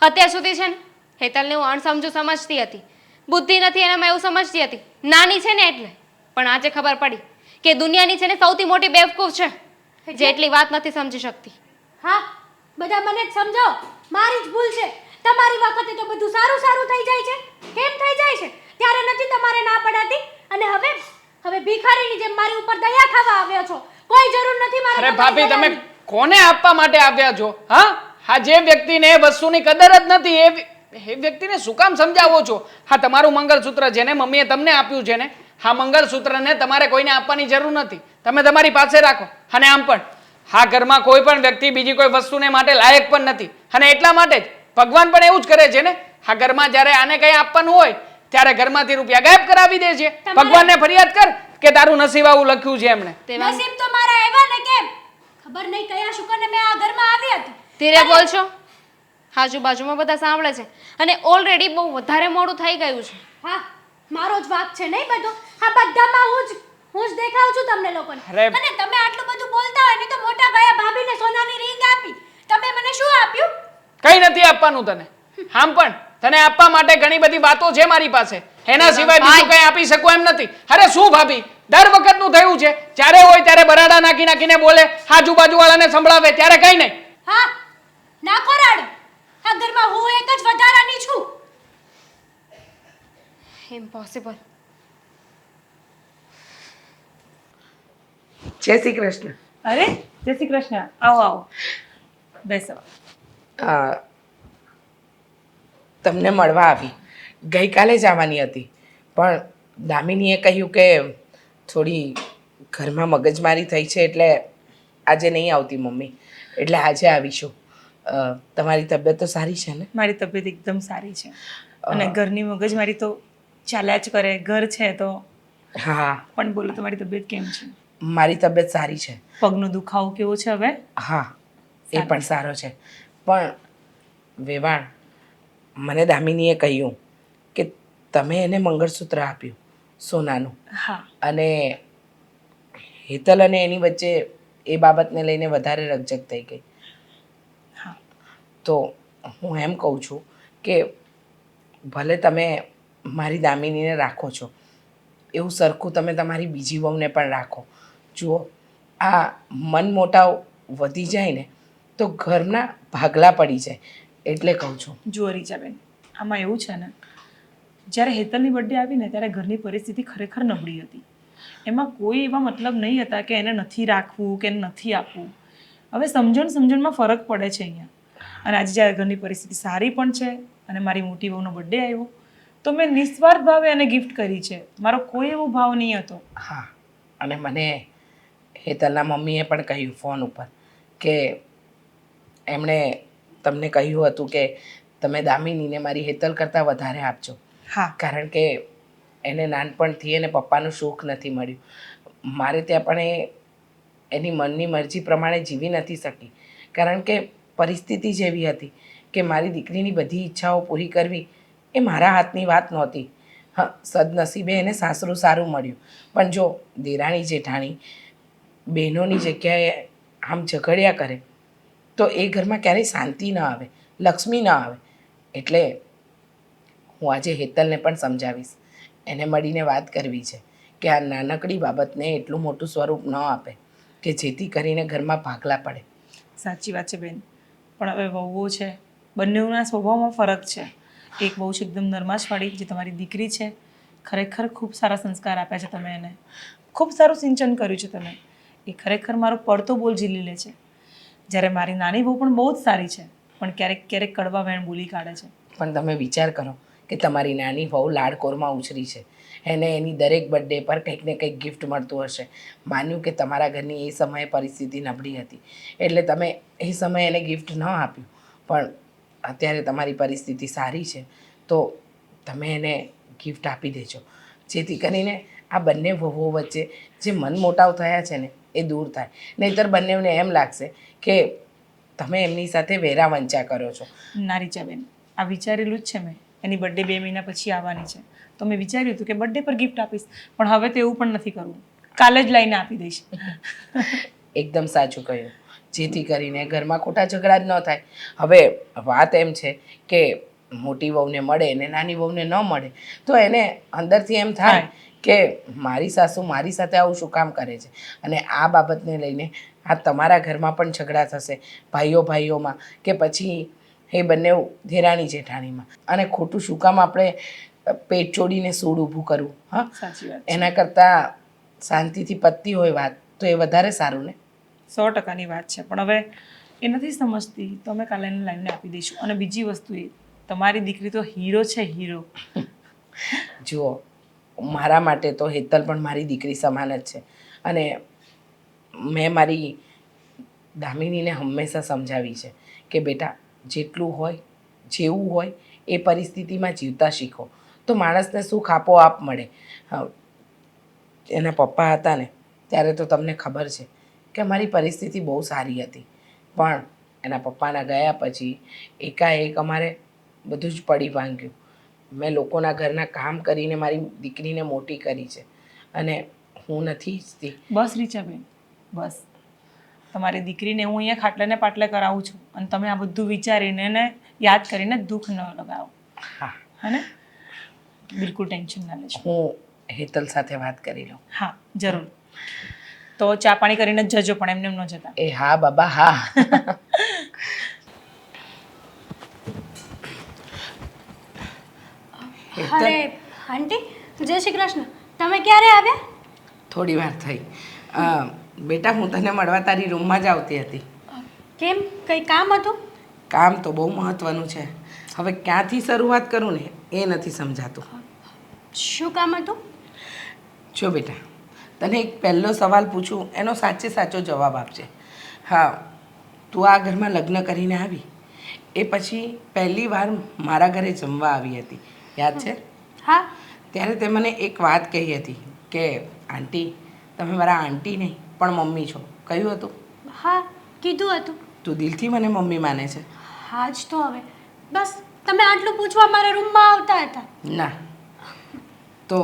અત્યાર સુધી છે ને હેતલને હું અણસમજુ સમજતી હતી, બુદ્ધિ નથી એનામાં એવું સમજતી હતી, નાની છે ને એટલે. પણ આજે ખબર પડી કે દુનિયાની છે ને સૌથી મોટી બેવકૂફ છે જે એટલી વાત નથી સમજી શકતી. હા, બધા મને જ સમજાવો. મારી જ ભૂલ છે. તમારી વખતે તો બધું સારું સારું થઈ જાય છે. કેમ થઈ જાય છે? ત્યારે નથી તમારે ના પડાતી અને હવે ભિખારીની જેમ મારી ઉપર દયા ખાવા આવ્યો છો. કોઈ જરૂર નથી મારે અરે તમારી ભાભી, તમે દયાની. કોને આપવા માટે આવ્યા છો? હા, જે વ્યક્તિને એ વસ્તુની કદર જ નથી એ વ્યક્તિને શું કામ સમજાવો છો? હા, તમારું મંગળસૂત્ર જેને મમ્મીએ તમને આપ્યું છે ને, હા મંગળસૂત્રને તમારે કોઈને આપવાની જરૂર નથી. તમે તમારી પાસે રાખો. અને આમ પણ હા ઘરમાં કોઈ પણ વ્યક્તિ બીજી કોઈ વસ્તુને માટે લાયક પણ નથી અને એટલા માટે જ ભગવાન પણ એવું જ કરે છે ને. આ ઘરમાં જ્યારે આને કંઈ આપવાનું હોય ત્યારે ઘરમાંથી રૂપિયા ગાયબ કરાવી દે છે. ભગવાનને ફરિયાદ કર કે તારું નસીબ આવું લખ્યું છે એમણે. નસીબ તો મારા એવા ને કેમ ખબર નહીં કયા શુકરને મેં આ ઘરમાં આવી હતી. ધીરે બોલશો. આજુબાજુમાં બધા સાંભળે છે અને ઓલરેડી બહુ વધારે મોડું થઈ ગયું છે. હા મારો જ વાંક છે નહીં બધો. આ બધામાં હું જ દેખાઉં છું તમને લોકોને. અરે. અને તમે આટલું બધું બોલતા હોય ને તો મોટા ભાઈએ ભાભીને સોનાની રિંગ આપી. તમે મને શું આપ્યું? કંઈ નથી આપવાનું તને. આમ પણ તને આપવા માટે ઘણી બધી વાતો છે મારી પાસે. એના સિવાય બીજું કંઈ આપી શકું એમ નથી. અરે શું ભાભી, દર વખતનું થયું છે. જ્યારે હોય ત્યારે બરાડા નાખી નાખીને બોલે, આજુબાજુ વાળાને સંભળાવે, ત્યારે કંઈ નહીં. હા નાખો રાડો. આ ઘરમાં હું એક જ વધારાની છું. ઇમ્પોસિબલ. જય શ્રી કૃષ્ણ. અરે જય શ્રી કૃષ્ણ. આવો આવો, બેસો. તમને મળવા આવી. ગઈકાલે જ આવવાની હતી પણ દામિનીએ કહ્યું કે થોડી ઘરમાં મગજમારી થઈ છે એટલે આજે નહીં આવતી મમ્મી, એટલે આજે આવીશું. તમારી તબિયત તો સારી છે ને? મારી તબિયત એકદમ સારી છે અને ઘરની મગજમારી તો ચાલ્યા જ કરે. ઘર છે તો. હા પણ બોલો, તમારી તબિયત કેમ છે? મારી તબિયત સારી છે. પગનો દુખાવો કેવો છે હવે? હા એ પણ સારો છે. પણ વેવાણ, મને દામિનીએ કહ્યું કે તમે એને મંગળસૂત્ર આપ્યું સોનાનું, હા, અને હેતલ અને એની વચ્ચે એ બાબતને લઈને વધારે રકઝક થઈ ગઈ. હા. તો હું એમ કહું છું કે ભલે તમે મારી દામિનીને રાખો છો, એવું સરખું તમે તમારી બીજી વહુને પણ રાખો. જુઓ, આ મન મોટાવ વધી જાય ને તો ઘરના ભાગલા પડી જાય, એટલે કહું છું. જુઓ રીચાબેન, આમાં એવું છે ને, જ્યારે હેતલની બર્થડે આવી ને ત્યારે ઘરની પરિસ્થિતિ ખરેખર નબળી હતી. એમાં કોઈ એવા મતલબ નહીં હતા કે એને નથી રાખવું કે એને નથી આપવું. હવે સમજણમાં ફરક પડે છે અહીંયા. અને આજે જ્યારે ઘરની પરિસ્થિતિ સારી પણ છે અને મારી મોટી વહુનો બર્થડે આવ્યો તો મેં નિસ્વાર્થ ભાવે એને ગિફ્ટ કરી છે. મારો કોઈ એવો ભાવ નહીં હતો. હા, અને મને હેતલના મમ્મીએ પણ કહ્યું ફોન ઉપર કે એમણે તમને કહ્યું હતું કે તમે દામિનીને મારી હેતલ કરતાં વધારે આપજો. હા, કારણ કે એને નાનપણથી એને પપ્પાનું સુખ નથી મળ્યું. મારે ત્યાં પણ એની મનની મરજી પ્રમાણે જીવી નથી શકી, કારણ કે પરિસ્થિતિ જ એવી હતી કે મારી દીકરીની બધી ઈચ્છાઓ પૂરી કરવી એ મારા હાથની વાત નહોતી. હા, સદનસીબે એને સાસરું સારું મળ્યું, પણ જો દેરાણી જેઠાણી બહેનોની જગ્યાએ આમ ઝઘડ્યા કરે તો એ ઘરમાં ક્યારેય શાંતિ ન આવે, લક્ષ્મી ન આવે. એટલે હું આજે હેતલને પણ સમજાવીશ, એને મળીને વાત કરવી છે કે આ નાનકડી બાબતને એટલું મોટું સ્વરૂપ ન આપે કે જેથી કરીને ઘરમાં ભાગલા પડે. સાચી વાત છે બેન. પણ હવે વહુઓ છે, બંનેના સ્વભાવમાં ફરક છે. એક વહુ છે એકદમ નરમાશવાળી, જે તમારી દીકરી છે. ખરેખર ખૂબ સારા સંસ્કાર આપ્યા છે તમે એને, ખૂબ સારું સિંચન કર્યું છે તમે. એ ખરેખર મારો પડતો બોલ ઝીલી લે છે. જ્યારે મારી નાની વહુ પણ બહુ જ સારી છે, પણ ક્યારેક ક્યારેક કડવા વેણ બોલી કાઢે છે. પણ તમે વિચાર કરો કે તમારી નાની વહુ લાડકોરમાં ઉછરી છે, એને એની દરેક બર્થડે પર કંઈક ને કંઈક ગિફ્ટ મળતું હશે. માન્યું કે તમારા ઘરની એ સમયે પરિસ્થિતિ નબળી હતી એટલે તમે એ સમયે એને ગિફ્ટ ન આપ્યું, પણ અત્યારે તમારી પરિસ્થિતિ સારી છે તો તમે એને ગિફ્ટ આપી દેજો, જેથી કરીને આ બંને વહુઓ વચ્ચે જે મન મોટાવ થયા છે ને એ દૂર થાય. નહીંતર બંનેને એમ લાગશે કે તમે એમની સાથે વેરા વંચા કરો છો. ના રીચાબેન, આ વિચારેલું જ છે મેં. એની બર્થડે 2 મહિના પછી આવવાની છે તો મેં વિચાર્યું હતું કે બર્થડે પર ગિફ્ટ આપીશ, પણ હવે તો એવું પણ નથી કરવું. કાલે જ લઈને આપી દઈશ. એકદમ સાચું કહ્યું, જેથી કરીને ઘરમાં ખોટા ઝઘડા જ ન થાય. હવે વાત એમ છે કે મોટી વહુને મળે ને નાની વહુને ન મળે તો એને અંદરથી એમ થાય કે મારી સાસુ મારી સાથે આવું શું કામ કરે છે. અને આ બાબતને લઈને આ તમારા ઘરમાં પણ ઝઘડા થશે, ભાઈઓમાં, કે પછી એ બંને દેરાણી જેઠાણીમાં. અને ખોટું શું કામ આપણે પેટ ચોડીને સૂડ ઊભું કરવું? હા, સાચી વાત. એના કરતાં શાંતિથી પતતી હોય વાત તો એ વધારે સારું ને. 100%ની વાત છે. પણ હવે એ નથી સમજતી તો અમે કાલે એને લાવીને આપી દઈશું. અને બીજી વસ્તુ એ, તમારી દીકરી તો હીરો છે, હીરો. જુઓ, મારા માટે તો હેતલ પણ મારી દીકરી સમાન જ છે. અને મેં મારી દામિનીને હંમેશા સમજાવી છે કે બેટા જેટલું હોય જેવું હોય એ પરિસ્થિતિમાં જીવતા શીખો તો માણસને સુખ આપોઆપ મળે. એના પપ્પા હતા ને ત્યારે તો તમને ખબર છે કે અમારી પરિસ્થિતિ બહુ સારી હતી, પણ એના પપ્પાના ગયા પછી એકાએક અમારે બધું જ પડી ભાંગ્યું. મેં લોકોના ઘરના કામ કરીને મારી દીકરીને મોટી કરી છે અને હું નથી ઈચ્છતી. બસ રીચાબેન, બસ. તમારી દીકરીને હું અહીંયા ખાટલે ને પાટલે કરાવું છું અને તમે આ બધું વિચારીને ને યાદ કરીને દુઃખ ન લગાવો. હા, હે ને? બિલકુલ ટેન્શન ના લેજો. હું હેતલ સાથે વાત કરી લઉં. હા, જરૂર. તો ચા પાણી કરીને જ જજો, પણ એમને ન જતા. એ હા બાબા હા. અરે આંટી, જય શ્રી કૃષ્ણ. તમે ક્યારે આવ્યા? થોડી વાર થઈ. બેટા હું તને મળવા તારી રૂમમાં જ આવતી હતી. કેમ, કંઈ કામ હતું? કામ તો બહુ મહત્વનું છે. હવે ક્યાંથી શરૂઆત કરું ને એ નથી સમજાતું. શું કામ હતું? જો બેટા, તને એક પહેલો સવાલ પૂછું, એનો સાચે સાચો જવાબ આપજે. હા, તું આ ઘરમાં લગ્ન કરીને આવી એ પછી પહેલી વાર મારા ઘરે જમવા આવી હતી, યાદ છે? હા. ત્યારે તે મને એક વાત કહી હતી કે આંટી, તમે મારા આંટી નહીં પણ મમ્મી છો. કહ્યું હતું? હા, કીધું હતું. તું દિલથી મને મમ્મી માને છે? હા જ તો. હવે બસ તમે આટલું પૂછવા મારા રૂમમાં આવતા હતા. ના, તો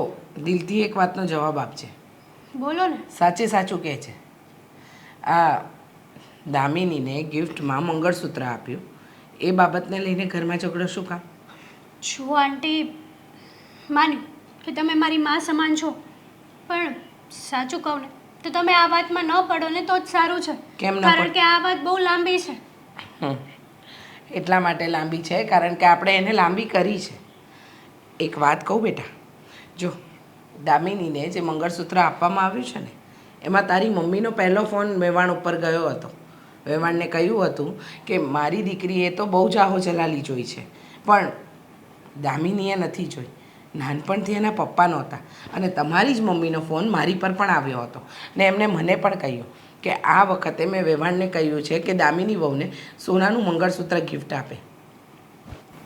દિલથી એક વાતનો જવાબ આપજે. બોલો ને. સાચે સાચું કહે છે. આ દામિનીને ગિફ્ટમાં મંગળસૂત્ર આપ્યું એ બાબતને લઈને ઘરમાં ઝઘડો શું કામ? શું આંટી, માન્યું કે તમે મારી મા સમાન છો, પણ સાચું કહું ને તો તમે આ વાતમાં ન પડો ને તો જ સારું છે. કેમ ન કારણ પડો? કે આ વાત બહુ લાંબી છે. એટલા માટે લાંબી છે કારણ કે આપણે એને લાંબી કરી છે. એક વાત કહું બેટા, જો દામિનીને જે મંગળસૂત્ર આપવામાં આવ્યું છે ને એમાં તારી મમ્મીનો પહેલો ફોન વેવાણ ઉપર ગયો હતો. વેવાણને કહ્યું હતું કે મારી દીકરીએ તો બહુ જાહો જલાલી જોઈ છે પણ દામિનીએ નથી જોઈ. નાનપણથી એના પપ્પા નહોતા અને તમારી જ મમ્મીનો ફોન મારી પર પણ આવ્યો હતો ને એમને મને પણ કહ્યું કે આ વખતે મેં વેવાણને કહ્યું છે કે દામિની વહુને સોનાનું મંગળસૂત્ર ગિફ્ટ આપે.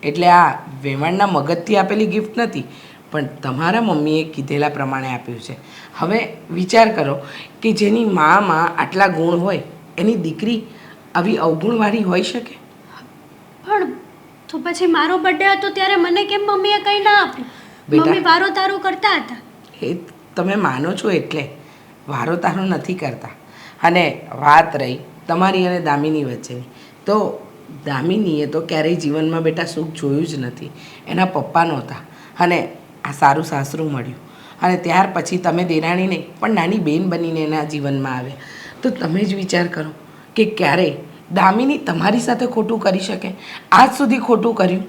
એટલે આ વેવાણના મગજથી આપેલી ગિફ્ટ નથી પણ તમારા મમ્મીએ કીધેલા પ્રમાણે આપ્યું છે. હવે વિચાર કરો કે જેની મામાં આટલા ગુણ હોય એની દીકરી આવી અવગુણવાળી હોઈ શકે? પણ તો પછી મારો બર્થડે હતો ત્યારે મને કેમ મમ્મીએ કંઈ ના આપ્યું? બેટા. મમ્મી વારો તારો કરતા હતા. એ તમે માનો છો એટલે વારો તારો નથી કરતા. અને વાત રહી તમારી અને દામિની વચ્ચેની, તો દામિનીએ તો ક્યારેય જીવનમાં બેટા સુખ જોયું જ નથી. એના પપ્પા નહોતા અને આ સારું સાસરું મળ્યું અને ત્યાર પછી તમે દેરાણી નહીં પણ નાની બેન બનીને એના જીવનમાં આવ્યા. તો તમે જ વિચાર કરો કે ક્યારેય દામિની તમારી સાથે ખોટું કરી શકે? આજ સુધી ખોટું કર્યું?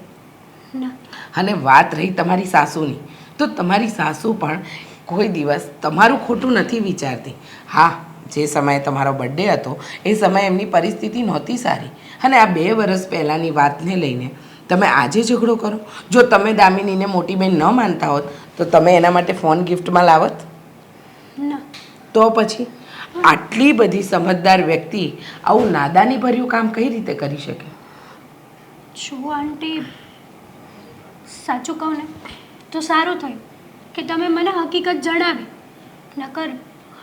ના. અને વાત રહી તમારી સાસુની, તો તમારી સાસુ પણ કોઈ દિવસ તમારું ખોટું નથી વિચારતી. હા, જે સમયે તમારો બર્થડે હતો એ સમયે એમની પરિસ્થિતિ નહોતી સારી અને આ 2 વર્ષ પહેલાંની વાતને લઈને તમે આજે ઝઘડો કરો. જો તમે દામિનીને મોટી બહેન ન માનતા હોત તો તમે એના માટે ફોન ગિફ્ટમાં લાવત? ના. તો પછી આટલી બધી સમજદાર વ્યક્તિ આવું નાદાની ભર્યું કામ કઈ રીતે કરી શકે? શું આંટી, સાચું કહું ને તો સારું થયું કે તમે મને હકીકત જણાવી. નકર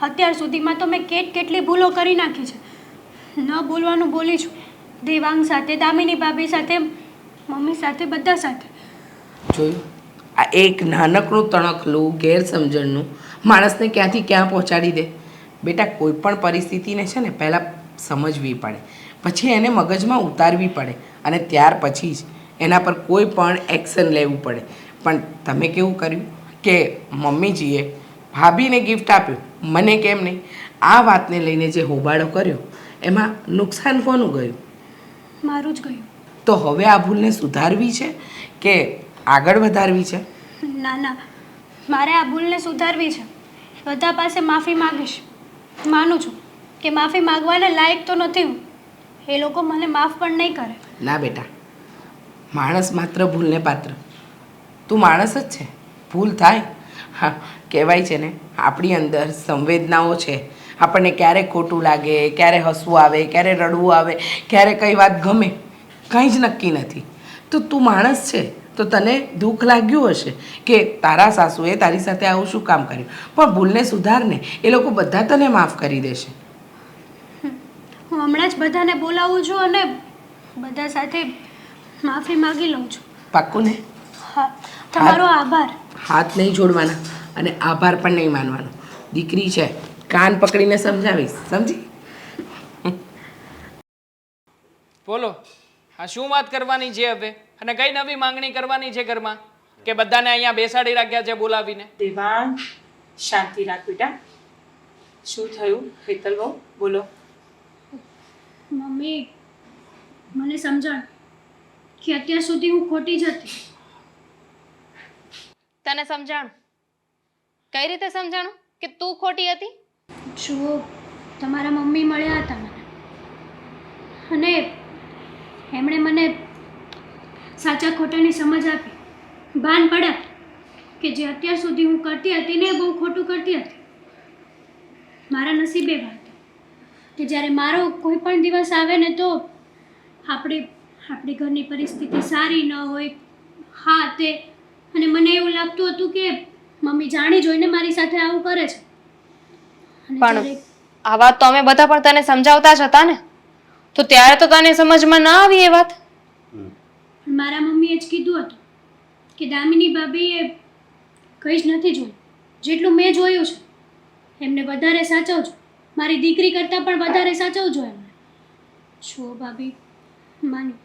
અત્યાર સુધીમાં તો મેં કેટલી ભૂલો કરી નાખી છે. ન બોલવાનું બોલી છું, દેવાંગ સાથે, દામિની ભાભી સાથે, મમ્મી સાથે, બધા સાથે. જોયું? આ એક નાનકડું તણખલું ગેરસમજણનું માણસને ક્યાંથી ક્યાં પહોંચાડી દે. બેટા, કોઈ પણ પરિસ્થિતિને છે ને પહેલાં સમજવી પડે, પછી એને મગજમાં ઉતારવી પડે અને ત્યાર પછી જ એના પર કોઈ પણ એક્શન લેવું પડે. પણ તમે કેવું કર્યું કે મમ્મીજીએ ભાભીને ગિફ્ટ આપ્યું, મને કેમ નહીં? આ વાતને લઈને જે હોબાળો કર્યો એમાં નુકસાન કોનું ગયું? મારું જ ગયું. તો હવે આ ભૂલને સુધારવી છે કે આગળ વધારવી છે? ના ના, મારે આ ભૂલને સુધારવી છે. બધા પાસે માફી માગીશ. માનું છું કે માફી માગવાને લાયક તો નથી હું. એ લોકો મને માફ પણ નહીં કરે. ના બેટા, માણસ માત્ર ભૂલને પાત્ર. તું માણસ જ છે, ભૂલ થાય. હા, કહેવાય છે ને આપણી અંદર સંવેદનાઓ છે. આપણને ક્યારે ખોટું લાગે, ક્યારે હસવું આવે, ક્યારે રડવું આવે, ક્યારે કઈ વાત ગમે, કંઈ જ નક્કી નથી. તો તું માણસ છે તો તને દુઃખ લાગ્યું હશે કે તારા સાસુએ તારી સાથે આવું શું કામ કર્યું, પણ ભૂલને સુધારને, એ લોકો બધા તને માફ કરી દેશે. હું હમણાં જ બધાને બોલાવું છું અને બધા સાથે માફી માંગી લઉં છું. પાક્કું ને? હા, તમારો આભાર. હાથ નહીં જોડવાના અને આભાર પણ નહીં માનવાનો. દીકરી છે, કાન પકડીને સમજાવીશ, સમજી? બોલો, હા શું વાત કરવાની છે હવે? અને કઈ નવી માંગણી કરવાની છે ઘરમાં કે બધાને અહીંયા બેસાડી રાખ્યા છે બોલાવીને? દેવાંગ, શાંતિ રાખ બેટા. શું થયું હેતલ બહુ? બોલો. મમ્મી, મને સમજાણ કે અત્યાર સુધી હું ખોટી જ હતી. તને સમજાણું? કઈ રીતે સમજાણું કે તું ખોટી હતી? જુઓ, તમારા મમ્મી મળ્યા હતા મને અને એમણે મને સાચા ખોટાની સમજ આપી. ભાન પડ્યા કે જે અત્યાર સુધી હું કરતી હતી ને એ બહુ ખોટું કરતી હતી. મારા નસીબે એવા હતા કે જ્યારે મારો કોઈ પણ દિવસ આવે ને તો આપણી ઘરની પરિસ્થિતિ સારી ન હોય. હા, તે અને મને એવું લાગતું હતું કે મમ્મી જાણી જોઈને મારી સાથે આવું કરે છે. અને પણ જ્યારે આ વાત તો અમે બધા પણ તને સમજાવતા જ હતા ને, તો ત્યારે તો તને સમજમાં ના આવી એ વાત. મારા મમ્મીએ જ કીધું હતું કે દામિની ભાભીએ કંઈ જ નથી જોયું, જેટલું મેં જોયું છે એમને વધારે સાચવજો. મારી દીકરી કરતાં પણ વધારે સાચવજો એમને. જુઓ ભાભી, માની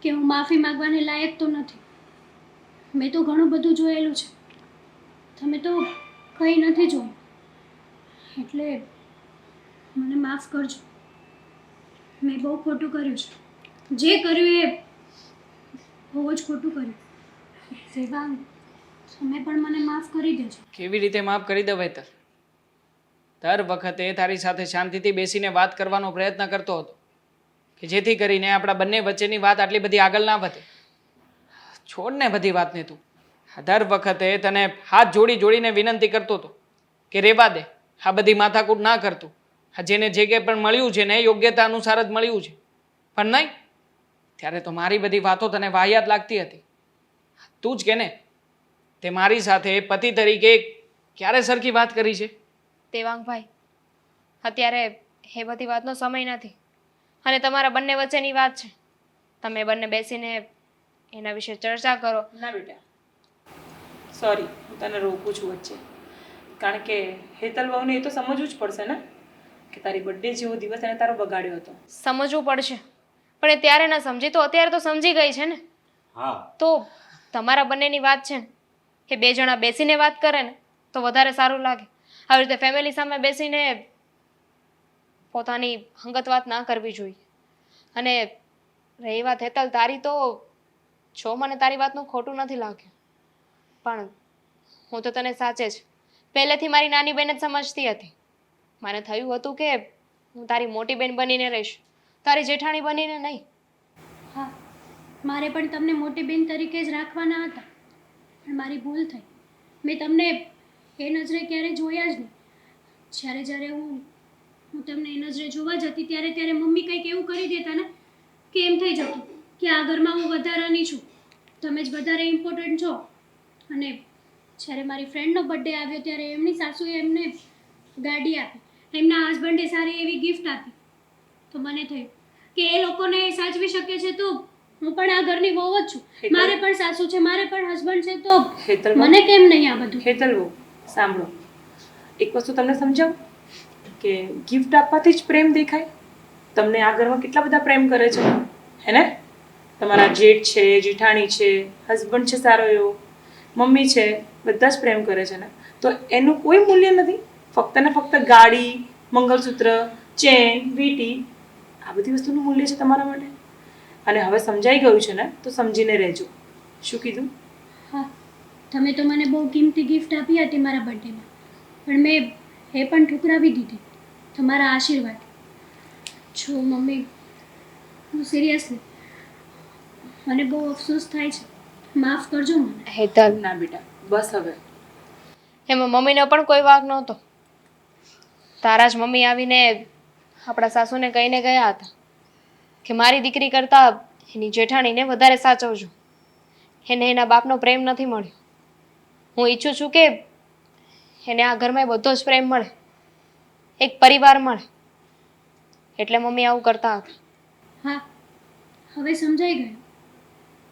કે હું માફી માંગવાને લાયક તો નથી. મેં તો ઘણું બધું જોયેલું છે, તમે તો કંઈ નથી જોયું. એટલે મને માફ કરજો. મેં બહુ ખોટું કર્યું છે. જે કર્યું એ બહુ જ ખોટું કર્યું. દેવાંગ, તમે પણ મને માફ કરી દેજો. કેવી રીતે માફ કરી દઉં હેતલ? દર વખતે તારી સાથે શાંતિથી બેસીને વાત કરવાનો પ્રયત્ન કરતો હતો કે જેથી કરીને આપણા બંને વચ્ચેની વાત આટલી બધી આગળ ના વધે. છોડ ને બધી વાતને તું. દર વખતે તને હાથ જોડીને વિનંતી કરતો હતો કે રેવા દે, આ બધી માથાકૂટ ના કરતું. જેને જે કંઈ પણ મળ્યું છે ને યોગ્યતા અનુસાર જ મળ્યું છે. પણ નહીં, ત્યારે તો મારી બધી વાતો તને વાહિયાત લાગતી હતી. તું જ કે ને, તે મારી સાથે પતિ તરીકે ક્યારે સરખી વાત કરી છે? દેવાંગભાઈ, અત્યારે એ બધી વાતનો સમય નથી અને તમારા બંને વચ્ચેની વાત છે. તમે બંને બેસીને એના વિશે ચર્ચા કરો. ના બેટા, સોરી, હું તને રોકું છું વચ્ચે. કારણ કે હેતલ બહુને એ તો સમજવું જ પડશે ને કે તારી બર્થડે જેવો દિવસ એને તારો બગાડ્યો હતો. સમજવું પડશે, પણ એ ત્યારે ન સમજી તો અત્યારે તો સમજી ગઈ છે ને. હા, તો તમારા બંનેની વાત છે ને, કે બે જણા બેસીને વાત કરે ને તો વધારે સારું લાગે. આવી રીતે ફેમિલી સામે બેસીને પોતાની હંગત વાત ના કરવી જોઈએ. અને રહી વાત હેતલ તારી, તો જો મને તારી વાતનું ખોટું નથી લાગ્યું, પણ હું તો તને સાચે જ પહેલેથી મારી નાની બેન જ સમજતી હતી. મને થયું હતું કે હું તારી મોટી બેન બનીને રહીશ, તારી જેઠાણી બનીને નહીં. હા, મારે પણ તમને મોટી બેન તરીકે જ રાખવાના હતા, પણ મારી ભૂલ થઈ. મેં તમને એ નજરે ક્યારે જોયા જ નહીં. જ્યારે હું તમને એ નજરે જોવા જતી ત્યારે મમ્મી કંઈક એવું કરી દેતા ને કે એમ થઈ જતું કે આ ઘરમાં હું વધારાની છું, તમે જ વધારે ઇમ્પોર્ટન્ટ છો. અને જ્યારે મારી ફ્રેન્ડનો બર્થડે આવ્યો ત્યારે એમની સાસુએ એમને ગાડી આપી, એમના હસબન્ડે સારી એવી ગિફ્ટ આપી. તો મને થયું કે એ લોકોને સાચવી શકે છે તો હું પણ આ ઘરની બહુ જ છું. મારે પણ સાસુ છે, મારે પણ હસબન્ડ છે, તો હેતલ, મને કેમ નહીં આ બધું? હેતલ બહુ સાંભળો, એક વસ્તુ તમને સમજાવું કે ગિફ્ટ આપવાથી જ પ્રેમ દેખાય? તમને આ ઘરમાં કેટલા બધા પ્રેમ કરે છે, હે ને? તમારા જેઠ છે, જેઠાણી છે, હસબન્ડ છે સારો એવો, મમ્મી છે, બધા જ પ્રેમ કરે છે ને, તો એનું કોઈ મૂલ્ય નથી? ફક્ત ને ફક્ત ગાડી, મંગળસૂત્ર, ચેન, વીંટી, આ બધી વસ્તુનું મૂલ્ય છે તમારા માટે? અને હવે સમજાઈ ગયું છે ને, તો સમજીને રહેજો. શું કીધું? હા, તમે તો મને બહુ કિંમતી ગિફ્ટ આપી હતી મારા બર્થડેમાં, પણ મેં એ પણ ઠુકરાવી દીધી તમારા આશીર્વાદ. જો મમ્મી, હું સિરિયસલી, મને બહુ અફસોસ થાય છે, માફ કરજો મને. હેતલ, ના બેટા, બસ હવે. એમાં મમ્મીનો પણ કોઈ વાંક નહોતો. તારા જ મમ્મી આવીને આપણા સાસુને કહીને ગયા હતા કે મારી દીકરી કરતાં એની જેઠાણીને વધારે સાચવજો. એને એના બાપનો પ્રેમ નથી મળ્યો. હું ઈચ્છું છું કે એને આ ઘરમાં બધો જ પ્રેમ મળે, એક પરિવાર મળે. એટલે મમ્મી આવું કરતા હતા. હા, હવે સમજાઈ ગયું.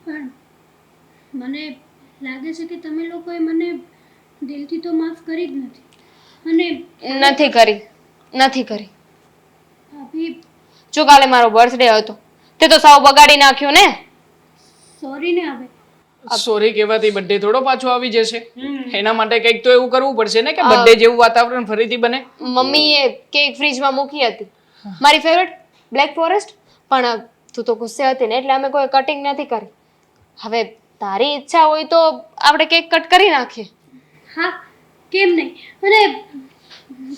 પણ મને લાગે છે કે તમે લોકોએ મને દિલથી તો માફ કરી જ નથી. અને નથી કરી. ભાભી, જો કાલે મારો બર્થડે હતો તે તો સાવ બગાડી નાખ્યો ને. સોરી ને હવે. સોરી કહેવાથી બર્થડે થોડો પાછો આવી જશે. એના માટે કંઈક તો એવું કરવું પડશે ને કે બર્થડે જેવું વાતાવરણ ફરીથી બને. મમ્મીએ કેક ફ્રીજમાં મૂકી હતી, મારી ફેવરેટ બ્લેક ફોરેસ્ટ, પણ તું તો ગુસ્સે હતી ને એટલે અમે કોઈ કટિંગ નથી કરી. હવે તારી ઈચ્છા હોય તો આપણે કેક કટ કરી નાખીએ. હા, કેમ નહીં. અને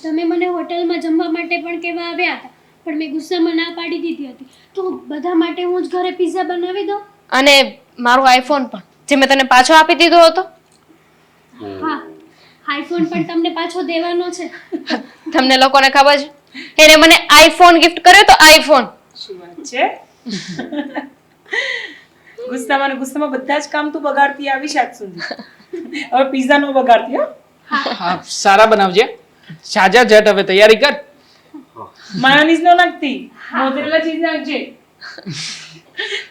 તમે મને હોટલમાં જમવા માટે પણ કહેવા આવ્યા હતા, પણ મેં ગુસ્સામાં ના પાડી દીધી હતી. તો બધા માટે હું જ ઘરે પિઝા બનાવી દઉં. અને મારો આઈફોન પણ જે મેં તને પાછો આપી દીધો હતો. હા, આઈફોન પણ તમને પાછો દેવાનો છે. તમને લોકોને ખબર છે એને મને આઈફોન ગિફ્ટ કર્યો તો આઈફોન. શું વાત છે? ગુસ્સામાં ને ગુસ્સામાં બધા જ કામ તું બગાડતી આવી છે આજ સુધી. હવે પિઝા નો બગાડતી હો. હા, સારા બનાવજે. સાજા જટ હવે તૈયારી કર. માયોનીઝ નો નાખતી, મોઝરેલા ચીઝ નાખજે.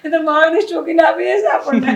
એ તો માયોનીઝ ચોકીને આપી દેશે આપણને.